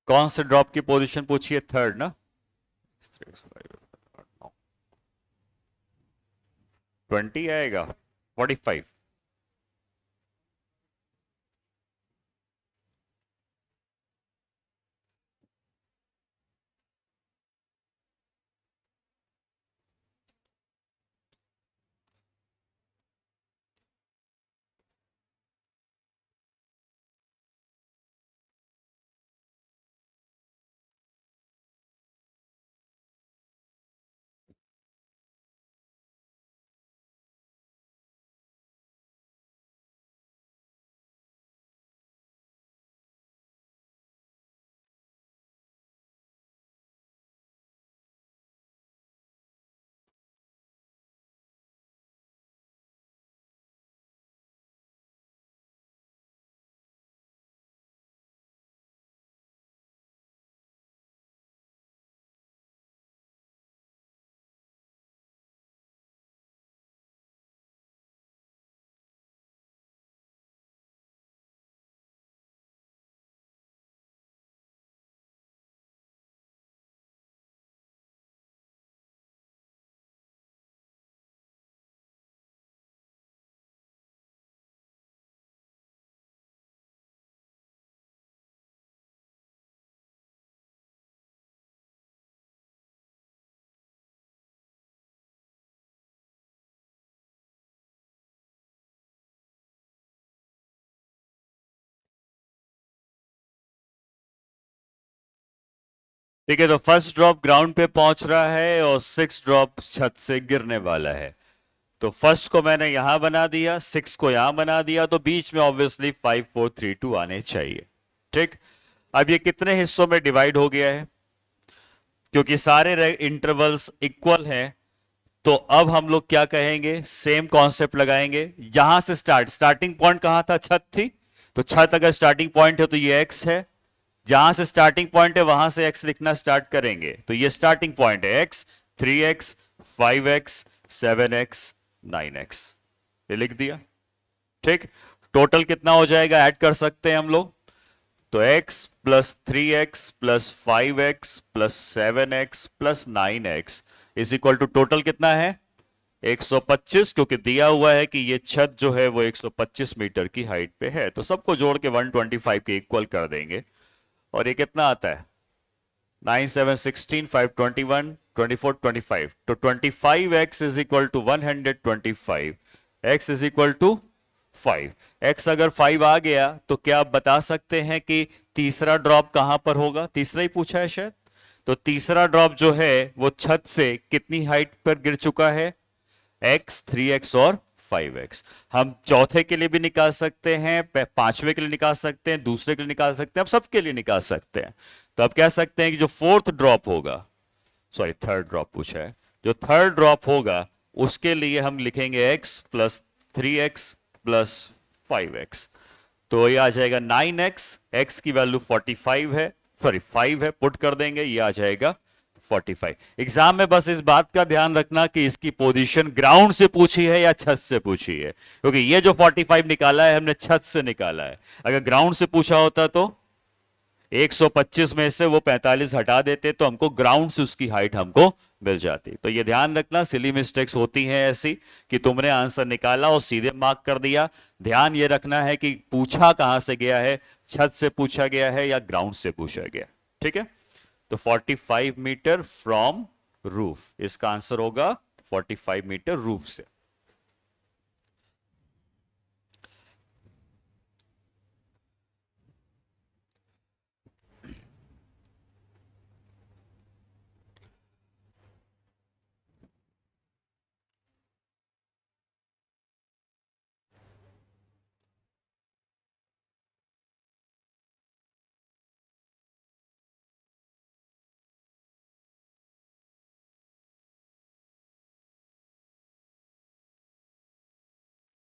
कौन से drop की position पूछी है? Third ना? 20 आएगा, 45। ठीक है, तो फर्स्ट ड्रॉप ग्राउंड पे पहुंच रहा है और 6 ड्रॉप छत से गिरने वाला है। तो फर्स्ट को मैंने यहां बना दिया, 6 को यहां बना दिया, तो बीच में ऑब्वियसली 5 4 3 2 आने चाहिए। ठीक, अब ये कितने हिस्सों में डिवाइड हो गया है? क्योंकि सारे इंटरवल्स इक्वल हैं, तो अब हम लोग क्या कहेंगे, सेम कॉन्सेप्ट लगाएंगे। यहां से स्टार्टिंग पॉइंट कहां था? छत थी, तो छत अगर स्टार्टिंग पॉइंट है तो ये एक्स है। जहां से स्टार्टिंग पॉइंट है वहां से एक्स लिखना स्टार्ट करेंगे, तो ये स्टार्टिंग पॉइंट है x, 3x, 5x, 7x, 9x, ये लिख दिया। ठीक, टोटल कितना हो जाएगा ऐड कर सकते हैं हम लोग, तो x plus 3x plus 5x plus 7x plus 9x is equal to total कितना है 125, क्योंकि दिया हुआ है कि ये छत जो है वो 125 मीटर की हाइट पे है, तो सबको जोड़ के 125 के इक्वल कर देंगे। और ये कितना आता है 9 7 16 5 21 24 25, तो 25x is equal to 125, x is equal to 5। x अगर 5 आ गया तो क्या आप बता सकते हैं कि तीसरा ड्रॉप कहां पर होगा? तीसरा ही पूछा है शायद, तो तीसरा ड्रॉप जो है वो छत से कितनी हाइट पर गिर चुका है? x, 3x और 5x। हम चौथे के लिए भी निकाल सकते हैं, पांचवें के लिए निकाल सकते हैं, दूसरे के लिए निकाल सकते हैं, अब सबके लिए निकाल सकते हैं। तो अब कह सकते हैं कि जो फोर्थ ड्रॉप होगा, सॉरी थर्ड ड्रॉप पूछा है, जो थर्ड ड्रॉप होगा उसके लिए हम लिखेंगे x plus 3x plus 5x, तो ये आ जाएगा 9x, x की वैल्यू 45 है, सॉरी 5 है, पुट कर देंगे, ये आ जाएगा 45। एग्जाम में बस इस बात का ध्यान रखना कि इसकी पोजीशन ग्राउंड से पूछी है या छत से पूछी है, क्योंकि ये जो 45 निकाला है हमने छत से निकाला है। अगर ग्राउंड से पूछा होता तो 125 में से वो 45 हटा देते तो हमको ग्राउंड से उसकी हाइट हमको मिल जाती। तो ये ध्यान रखना, सिली मिस्टेक्स होती हैं ऐसी कि तुमने आंसर निकाला और सीधे मार्क कर दिया। ध्यान ये रखना है कि पूछा कहां से गया है, छत से पूछा गया है या ग्राउंड से पूछा गया। ठीक है, तो 45 मीटर फ्रॉम रूफ, इसका आंसर होगा 45 मीटर रूफ से।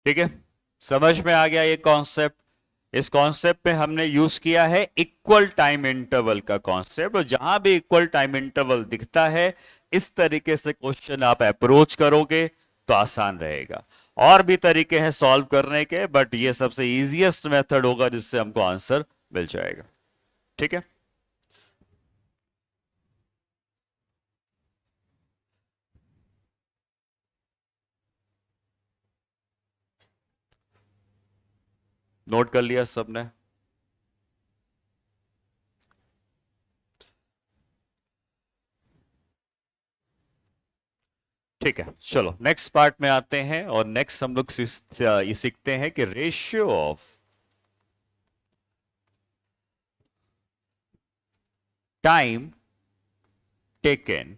ठीक है, समझ में आ गया ये कॉन्सेप्ट। इस कॉन्सेप्ट में हमने यूज किया है इक्वल टाइम इंटरवल का कॉन्सेप्ट, और जहां भी इक्वल टाइम इंटरवल दिखता है इस तरीके से क्वेश्चन आप अप्रोच करोगे तो आसान रहेगा। और भी तरीके हैं सॉल्व करने के, बट ये सबसे इजीएस्ट मेथड होगा जिससे हमको आंसर मिल जाएगा। ठीक है, नोट कर लिया सबने? ठीक है, चलो नेक्स्ट पार्ट में आते हैं, और नेक्स्ट हम लोग ये सीखते हैं कि ratio of time taken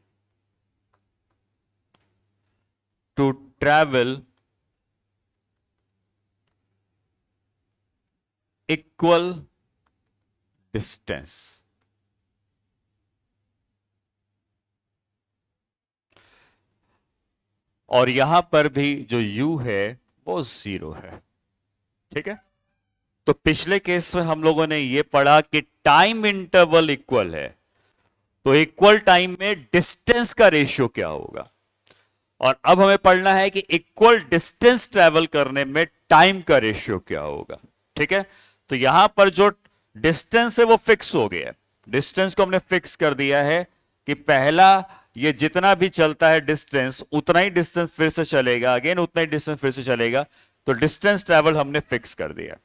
to travel equal distance. और यहां पर भी जो u है वो 0 है। ठीक है, तो पिछले केस में हम लोगों ने ये पढ़ा कि टाइम इंटरवल इक्वल है, तो इक्वल टाइम में डिस्टेंस का रेशियो क्या होगा। और अब हमें पढ़ना है कि इक्वल डिस्टेंस ट्रेवल करने में टाइम का रेशियो क्या होगा। ठीक है, तो यहां पर जो डिस्टेंस है वो फिक्स हो गया है, डिस्टेंस को हमने फिक्स कर दिया है कि पहला ये जितना भी चलता है डिस्टेंस उतना ही डिस्टेंस फिर से चलेगा, अगेन उतना ही डिस्टेंस फिर से चलेगा, तो डिस्टेंस ट्रेवल हमने फिक्स कर दिया।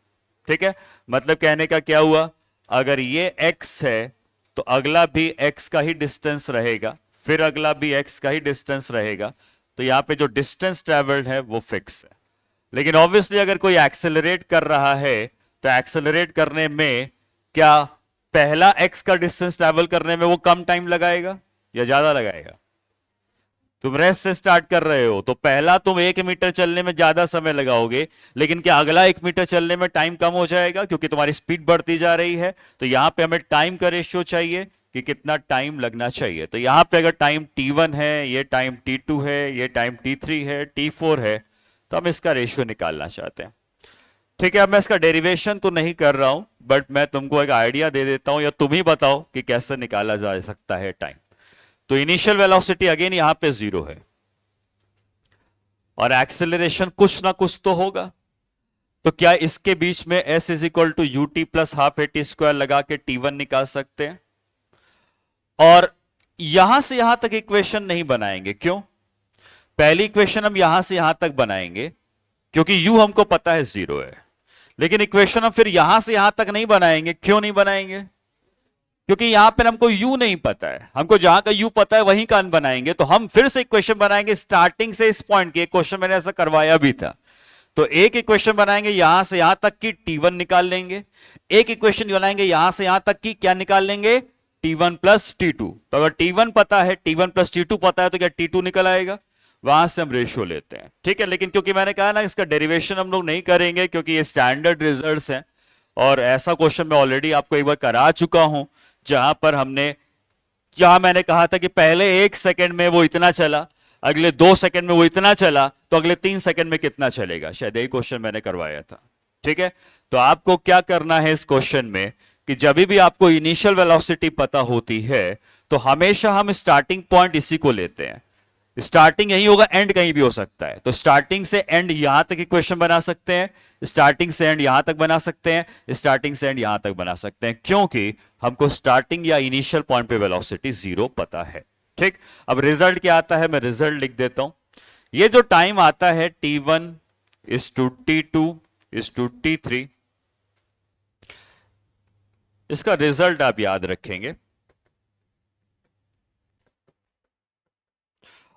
ठीक है, मतलब कहने का क्या हुआ, अगर ये x है तो अगला भी x का ही डिस्टेंस रहेगा, फिर अगला भी x का ही डिस्टेंस रहेगा, तो यहां पे जो डिस्टेंस ट्रेवल्ड है वो फिक्स है। लेकिन ऑब्वियसली अगर कोई एक्सेलरेट कर रहा है तो एक्सेलरेट करने में क्या पहला x का डिस्टेंस ट्रैवल करने में वो कम टाइम लगाएगा या ज्यादा लगाएगा? तुम रेस्ट से स्टार्ट कर रहे हो तो पहला तुम 1 मीटर चलने में ज्यादा समय लगाओगे, लेकिन क्या अगला 1 मीटर चलने में टाइम कम हो जाएगा क्योंकि तुम्हारी स्पीड बढ़ती जा रही है? तो यहां पे हमें टाइम का रेशियो चाहिए कि कितना टाइम लगना चाहिए। तो यहां पे अगर टाइम t1 है, ये टाइम t2 है, ये टाइम t3 है, t4 है, तो हम इसका रेशियो निकालना चाहते हैं। ठीक है, अब मैं इसका डेरिवेशन तो नहीं कर रहा हूं, बट मैं तुमको एक आइडिया दे देता हूं, या तुम ही बताओ कि कैसे निकाला जा सकता है टाइम। तो इनिशियल वेलोसिटी अगेन यहां पे 0 है और एक्सेलरेशन कुछ ना कुछ तो होगा। तो क्या इसके बीच में s is equal to u t plus half a t square लगा के t1 निकाल सकते हैं? और यहां से यहां तक इक्वेशन नहीं बनाएंगे। क्यों? पहली इक्वेशन हम यहां से यहां तक बनाएंगे क्योंकि u हमको पता है 0 है, लेकिन इक्वेशन हम फिर यहां से यहां तक नहीं बनाएंगे। क्यों नहीं बनाएंगे? क्योंकि यहां पर हमको u नहीं पता है, हमको जहां का u पता है वहीं का बनाएंगे। तो हम फिर से इक्वेशन बनाएंगे स्टार्टिंग से इस पॉइंट की। एक क्वेश्चन मैंने ऐसा करवाया भी था। तो एक इक्वेशन बनाएंगे यहां से यहां तक की t1 निकाल लेंगे, एक इक्वेशन बनाएंगे यहां से यहां तक की क्या निकाल लेंगे? t1 plus t2। तो अगर t1 पता है, t1 प्लस t2 पता है, तो क्या t2 निकल आएगा? वहां से हम रेशियो लेते हैं। ठीक है, लेकिन क्योंकि मैंने कहा ना इसका डेरिवेशन हम लोग नहीं करेंगे क्योंकि ये स्टैंडर्ड रिजल्ट्स हैं, और ऐसा क्वेश्चन मैं ऑलरेडी आपको एक बार करा चुका हूं जहां मैंने कहा था कि पहले 1 सेकंड में वो इतना चला, अगले 2 सेकंड में वो इतना चला, तो अगले 3 सेकंड में कितना चलेगा। शायद यही क्वेश्चन मैंने करवाया था। ठीक है, तो आपको क्या करना है इस क्वेश्चन में कि जब भी आपको इनिशियल वेलोसिटी पता होती है तो हमेशा हम स्टार्टिंग पॉइंट इसी को लेते हैं। स्टार्टिंग यही होगा, एंड कहीं भी हो सकता है। तो स्टार्टिंग से एंड यहां तक इक्वेशन बना सकते हैं, स्टार्टिंग से एंड यहां तक बना सकते हैं, स्टार्टिंग से एंड यहां तक बना सकते हैं, क्योंकि हमको स्टार्टिंग या इनिशियल पॉइंट पे वेलोसिटी 0 पता है। ठीक, अब रिजल्ट क्या आता है, मैं रिजल्ट लिख देता हूं। ये जो टाइम आता है t1 is to t2 is to t3, इसका रिजल्ट आप याद रखेंगे।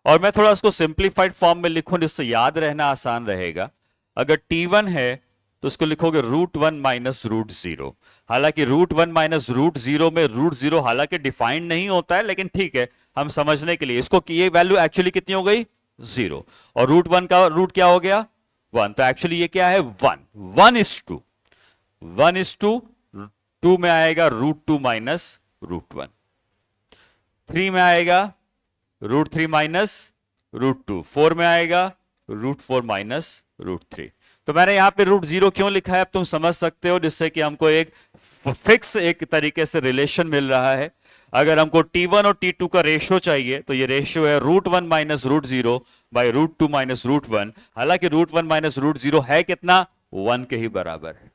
और मैं थोड़ा उसको सिंप्लीफाइड फॉर्म में लिखूं जिससे याद रहना आसान रहेगा। अगर t1 है तो उसको लिखोगे √1 माइनस √0। हालांकि √1 माइनस √0 में √0 हालांकि डिफाइंड नहीं होता है, लेकिन ठीक है, हम समझने के लिए इसको कि ये वैल्यू एक्चुअली कितनी हो गई? 0। और √1 का रूट क्या हो गया? 1। तो एक्चुअली ये क्या है? 1। 1:2। 1:2। 2 में आएगा √2 माइनस √1। 3 में आएगा √3 माइनस √2। 4 में आएगा √4 माइनस √3। तो मैंने यहां पे √0 क्यों लिखा है अब तुम समझ सकते हो, जिससे कि हमको एक फिक्स एक तरीके से रिलेशन मिल रहा है। अगर हमको t1 और t2 का रेशियो चाहिए तो ये रेशियो है √1 माइनस √0 बाई √2 माइनस √1। हालांकि √1 माइनस √0 है कितना? 1 के ही बराबर है।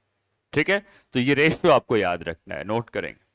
ठीक है, तो ये रेशियो आपको याद रखना है, नोट करेंगे।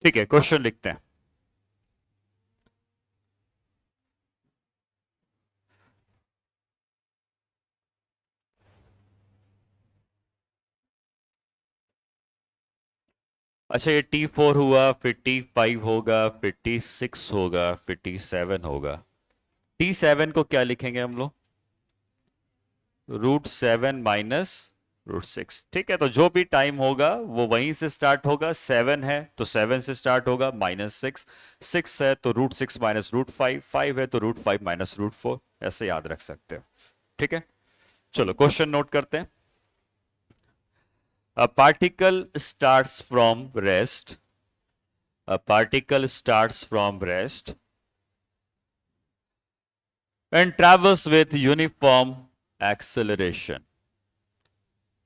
ठीक है, क्वेश्चन लिखते हैं। अच्छा, ये t4 हुआ, फिर t5 होगा, फिर t6 होगा, फिर t7 होगा। t7 को क्या लिखेंगे हम लोग? √7 माइनस √6। ठीक है, तो जो भी टाइम होगा वो वहीं से स्टार्ट होगा। 7 है तो 7 से स्टार्ट होगा, माइनस 6। 6 है तो √6 माइनस √5। 5 है तो √5 माइनस √4। ऐसे याद रख सकते हो। ठीक है, चलो क्वेश्चन नोट करते हैं। A particle starts from rest A particle starts from rest and travels with uniform acceleration.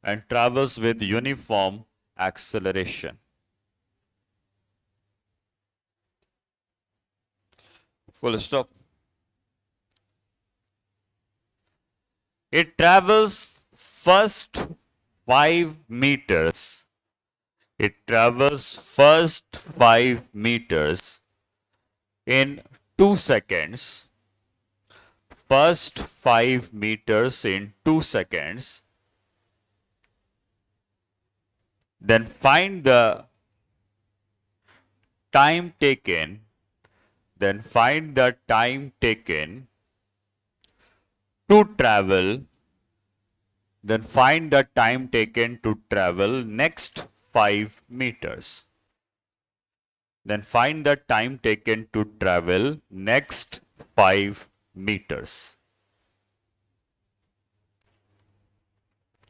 And travels with uniform acceleration. Full stop. It travels first 5 meters. It travels first 5 meters in 2 seconds. First 5 meters in 2 seconds. Then find the time taken. Then find the time taken to travel. Then find the time taken to travel next 5 meters. Then find the time taken to travel next 5 meters.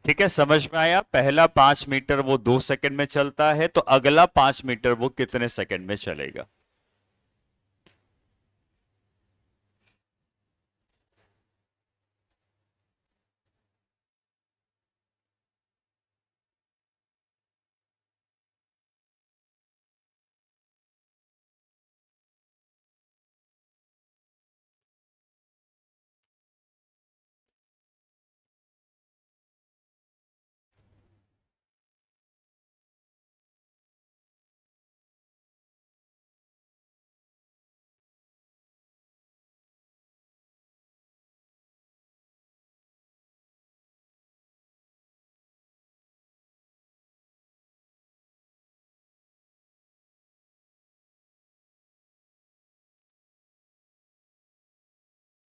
ठीक है, समझ में आया? पहला 5 metre वो 2 second में चलता है, तो अगला 5 मीटर वो कितने सेकंड में चलेगा?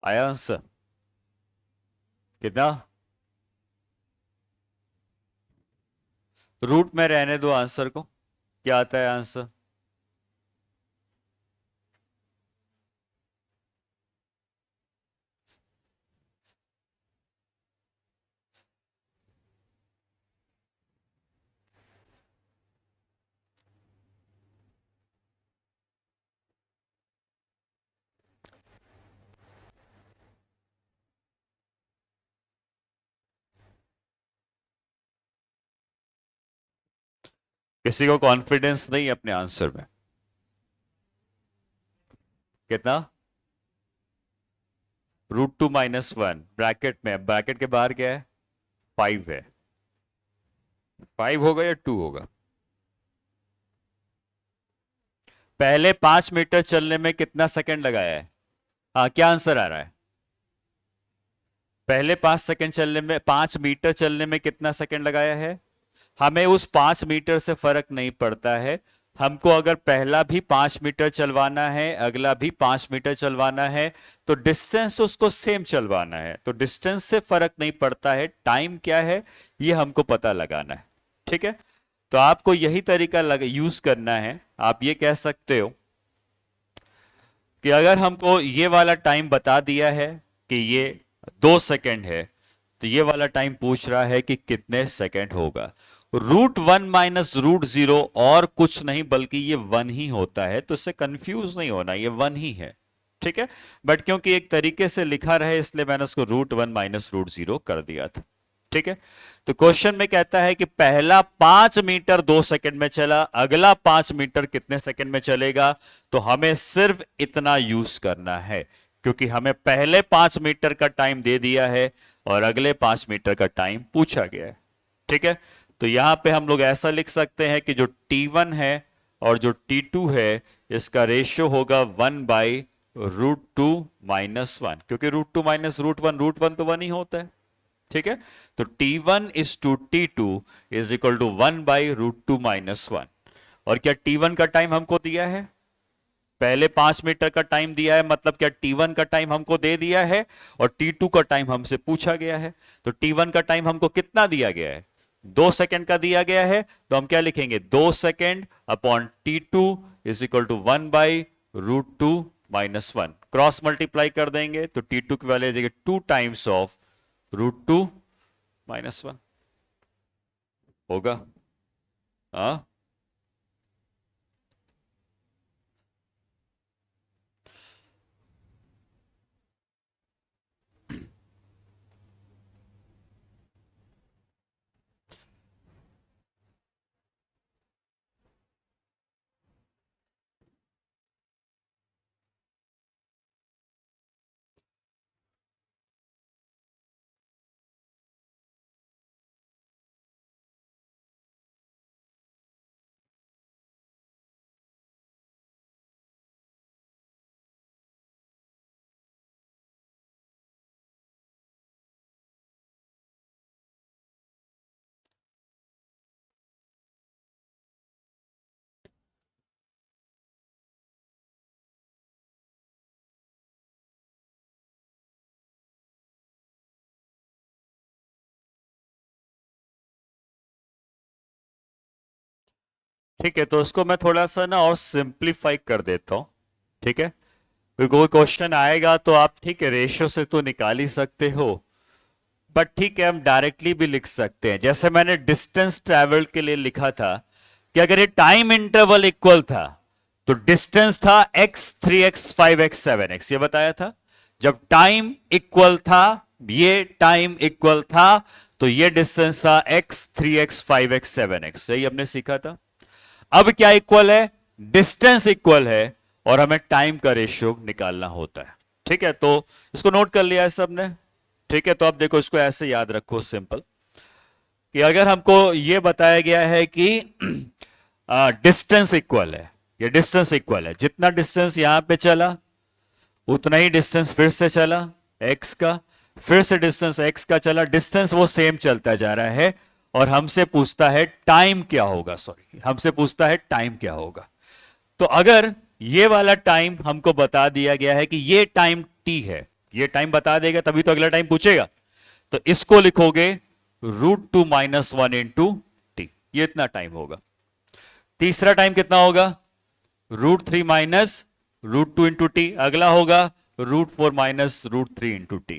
आया आंसर? कितना? रूट में रहने दो आंसर को। क्या आता है आंसर? किसी को कॉन्फिडेंस नहीं अपने आंसर में? कितना? √2 - 1 ब्रैकेट में, ब्रैकेट के बाहर क्या है? 5 है। 5 होगा या 2 होगा? पहले 5 मीटर चलने में कितना सेकंड लगाया है? हाँ, क्या आंसर आ रहा है? पहले 5 सेकंड चलने में, 5 मीटर चलने में कितना सेकंड लगाया है? हमें उस 5 मीटर से फर्क नहीं पड़ता है। हमको अगर पहला भी 5 मीटर चलवाना है, अगला भी 5 मीटर चलवाना है, तो डिस्टेंस उसको सेम चलवाना है। तो डिस्टेंस से फर्क नहीं पड़ता है, टाइम क्या है ये हमको पता लगाना है। ठीक है, तो आपको यही तरीका यूज करना है। आप ये कह सकते हो कि अगर हमको ये वाला टाइम बता दिया है कि ये 2 सेकंड है, तो ये वाला टाइम पूछ रहा है कि कितने सेकंड होगा। √1 - √0 और कुछ नहीं बल्कि ये 1 ही होता है, तो इससे कंफ्यूज नहीं होना, ये 1 ही है। ठीक है, बट क्योंकि एक तरीके से लिखा रहे इसलिए मैंने उसको √1 - √0 कर दिया था। ठीक है, तो क्वेश्चन में कहता है कि पहला 5 मीटर 2 सेकंड में चला, अगला 5 मीटर कितने सेकंड में चलेगा? तो हमें सिर्फ इतना यूज करना है, क्योंकि हमें पहले 5 मीटर का टाइम दे दिया है और अगले 5 मीटर का टाइम पूछा गया है। ठीक है, तो यहां पे हम लोग ऐसा लिख सकते हैं कि जो T1 है और जो T2 है, इसका रेशियो होगा 1/√2 - 1, क्योंकि √2 - √1, √1 तो 1 ही होता है। ठीक है, तो T1 is to T2 is equal to 1/√2 - 1। और क्या T1 का टाइम हमको दिया है? पहले 5 मीटर का टाइम दिया है, मतलब क्या T1 का टाइम हमको दे दिया है और T2 का टाइम हमसे पूछा गया है। तो T1 का टाइम हमको कितना दिया गया है? 2 सेकंड का दिया गया है, तो हम क्या लिखेंगे? 2 second upon T2 is equal to 1/√2 - 1। Cross multiply कर देंगे तो T2 की वैल्यू देंगे 2 टाइम्स ऑफ √2 - 1 होगा। हाँ, ठीक है, तो उसको मैं थोड़ा सा ना और सिंप्लीफाई कर देता हूं। ठीक है, कोई क्वेश्चन आएगा तो आप ठीक है रेशियो से तो निकाल ही सकते हो, बट ठीक है हम डायरेक्टली भी लिख सकते हैं। जैसे मैंने डिस्टेंस ट्रेवल के लिए लिखा था कि अगर ये टाइम इंटरवल इक्वल था तो डिस्टेंस था x 3x 5x 7x, ये बताया था। जब टाइम इक्वल था, ये टाइम इक्वल था, तो ये डिस्टेंस था x 3x 5x 7x, यही हमने सीखा था। अब क्या इक्वल है? डिस्टेंस इक्वल है और हमें टाइम का रेशियो निकालना होता है। ठीक है, तो इसको नोट कर लिया है सबने? ठीक है, तो अब देखो इसको ऐसे याद रखो सिंपल, कि अगर हमको ये बताया गया है कि डिस्टेंस इक्वल है, ये डिस्टेंस इक्वल है, जितना डिस्टेंस यहां पे चला उतना ही डिस्टेंस फिर से चला x का, फिर से डिस्टेंस x का चला, डिस्टेंस वो सेम चलता जा रहा है और हमसे पूछता है टाइम क्या होगा, सॉरी हमसे पूछता है टाइम क्या होगा। तो अगर ये वाला टाइम हमको बता दिया गया है कि ये टाइम t है, ये टाइम बता देगा तभी तो अगला टाइम पूछेगा, तो इसको लिखोगे √2 - 1 इंटू टी, ये इतना टाइम होगा। तीसरा टाइम कितना होगा? √3 माइनस √2 इंटू टी, अगला होगा √4 माइनस √3 इंटू टी।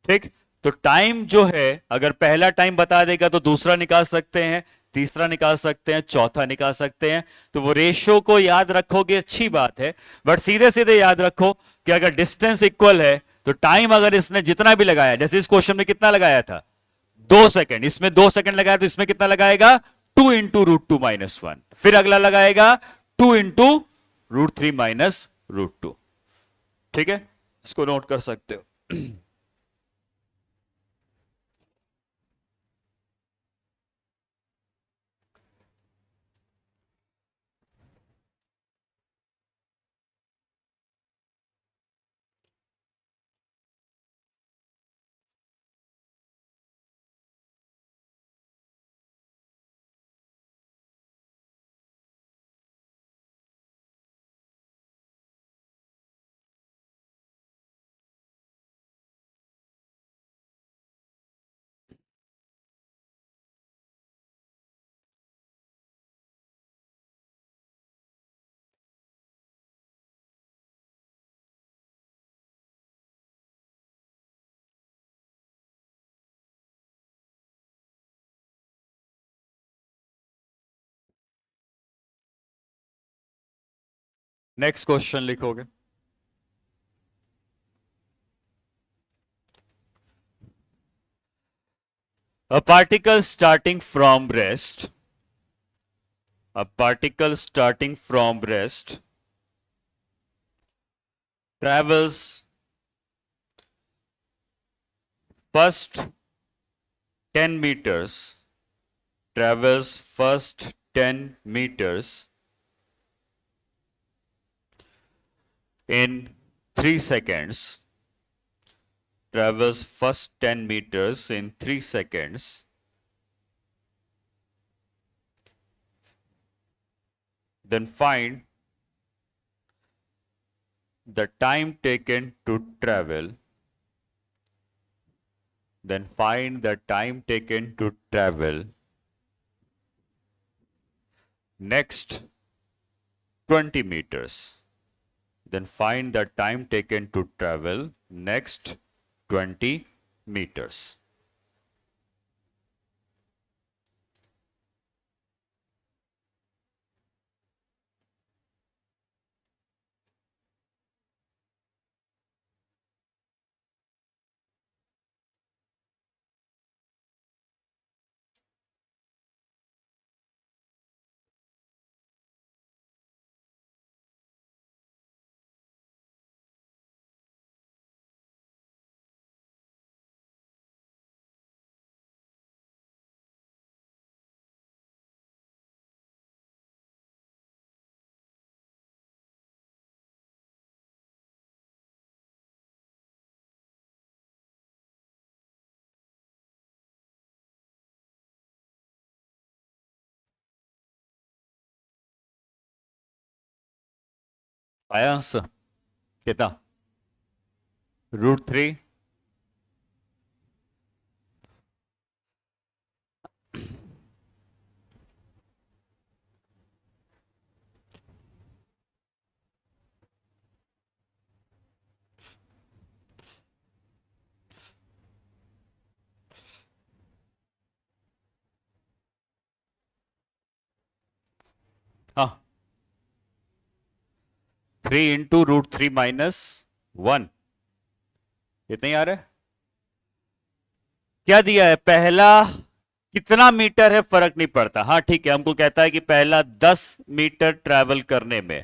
ठीक, तो टाइम जो है अगर पहला टाइम बता देगा तो दूसरा निकाल सकते हैं, तीसरा निकाल सकते हैं, चौथा निकाल सकते हैं। तो वो रेशियो को याद रखोगे अच्छी बात है, बट सीधे सीधे याद रखो कि अगर डिस्टेंस इक्वल है तो टाइम अगर इसने जितना भी लगाया, जैसे इस क्वेश्चन में कितना लगाया था 2 सेकंड, इसमें 2 सेकंड लगाया तो इसमें कितना लगाएगा 2 × √2 - 1, फिर अगला लगाएगा 2 × √3 - √2। ठीक है, इसको नोट कर सकते हो। नेक्स्ट क्वेश्चन लिखोगे। A particle starting from rest, a particle starting from rest travels first 10 meters, travels first 10 meters in 3 seconds, travels first 10 meters in 3 seconds, then find the time taken to travel, then find the time taken to travel next 20 meters, then find the time taken to travel next 20 meters. आया answer कितना? √3। 3 into √3 - 1। इतना ही आ रहा है। क्या दिया है? पहला कितना मीटर है फर्क नहीं पड़ता। हाँ ठीक है, हमको कहता है कि पहला 10 मीटर ट्रैवल करने में,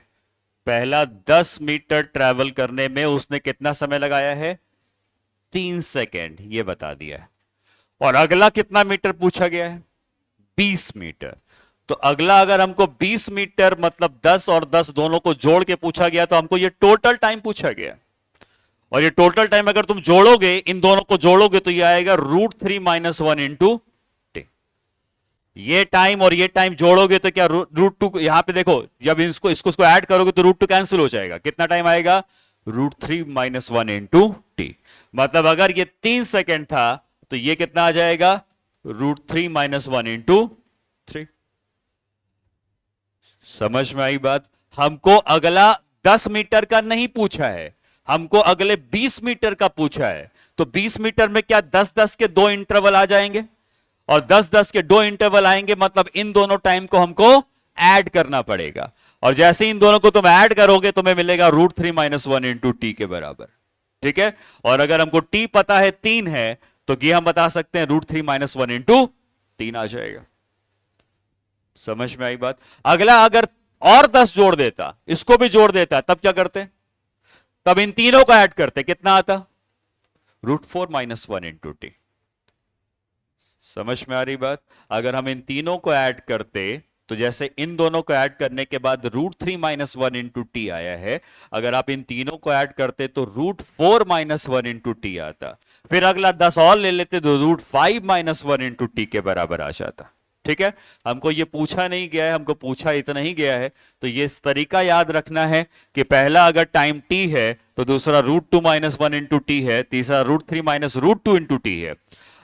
पहला 10 मीटर ट्रैवल करने में उसने कितना समय लगाया है? 3 सेकेंड, ये बता दिया है। और अगला कितना मीटर पूछा गया है? 20 मीटर। तो अगला अगर हमको 20 मीटर मतलब 10 और 10 दोनों को जोड़ के पूछा गया, तो हमको ये टोटल टाइम पूछा गया। और ये टोटल टाइम अगर तुम जोड़ोगे, इन दोनों को जोड़ोगे, तो ये आएगा √3 - 1 इंटू टी। ये टाइम और ये टाइम जोड़ोगे तो क्या √2, यहां पे देखो, जब इसको ऐड करोगे तो √2 कैंसिल हो जाएगा। कितना टाइम आएगा? √3 - 1 इंटू टी। मतलब अगर ये 3 सेकेंड था तो ये कितना आ जाएगा? √3 - 1 इंटू 3। समझ में आई बात? हमको अगला 10 मीटर का नहीं पूछा है, हमको अगले 20 मीटर का पूछा है। तो 20 मीटर में क्या 10-10 के 2 इंटरवल आ जाएंगे? और 10-10 के 2 इंटरवल आएंगे, मतलब इन दोनों टाइम को हमको ऐड करना पड़ेगा। और जैसे इन दोनों को तुम ऐड करोगे, तुम्हें मिलेगा √3 - 1 इंटू टी के बराबर। ठीक है। और अगर हमको टी पता है 3 है, तो ये हम बता सकते हैं √3 - 1 इंटू 3 आ जाएगा। समझ में आई बात? अगला अगर और 10 जोड़ देता, इसको भी जोड़ देता, तब क्या करते? तब इन तीनों को ऐड करते, कितना आता? √4 - 1 इंटू टी। समझ में आ रही बात? अगर हम इन तीनों को ऐड करते, तो जैसे इन दोनों को ऐड करने के बाद √3 - 1 इंटू टी आया है, अगर आप इन तीनों को ऐड करते तो √4 - 1 इंटू टी आता। फिर अगला 10 और ले लेते तो √5 - 1 इंटू टी के बराबर आ जाता। ठीक है। हमको ये पूछा नहीं गया है, हमको पूछा इतना ही गया है। तो ये तरीका याद रखना है कि पहला अगर टाइम t है तो दूसरा √2 - 1 इंटू टी है, तीसरा √3 - √2 इंटू टी है।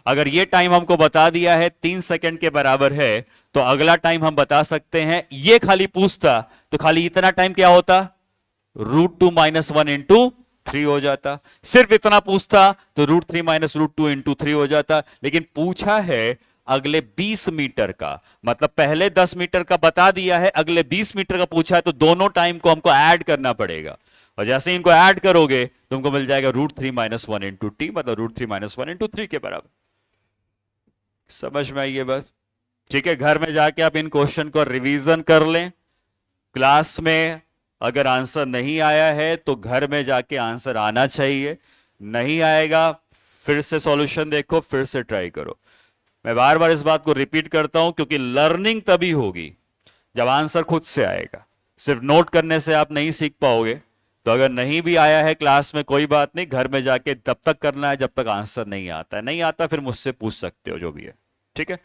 अगर ये टाइम हमको बता दिया है 3 सेकंड के बराबर है, तो अगला टाइम हम बता सकते हैं। ये खाली पूछता तो खाली इतना टाइम क्या होता? √2 - 1 इंटू 3 हो जाता। सिर्फ इतना पूछता तो √3 - √2 इंटू 3 हो जाता। लेकिन पूछा है अगले 20 मीटर का, मतलब पहले 10 मीटर का बता दिया है, अगले 20 मीटर का पूछा है, तो दोनों टाइम को हमको ऐड करना पड़ेगा। और जैसे इनको ऐड करोगे तुमको मिल जाएगा √3 - 1 इंटू टी, मतलब √3 - 1 इंटू 3 के बराबर। समझ में आई ये बस? ठीक है। घर में जाके आप इन क्वेश्चन को रिवीजन कर लें। क्लास में अगर आंसर नहीं आया है तो घर में जाके आंसर आना चाहिए। नहीं आएगा, फिर से सॉल्यूशन देखो, फिर से ट्राई करो। मैं बार बार इस बात को रिपीट करता हूं, क्योंकि लर्निंग तभी होगी जब आंसर खुद से आएगा। सिर्फ नोट करने से आप नहीं सीख पाओगे। तो अगर नहीं भी आया है क्लास में, कोई बात नहीं, घर में जाके तब तक करना है जब तक आंसर नहीं आता है। नहीं आता फिर मुझसे पूछ सकते हो, जो भी है। ठीक है।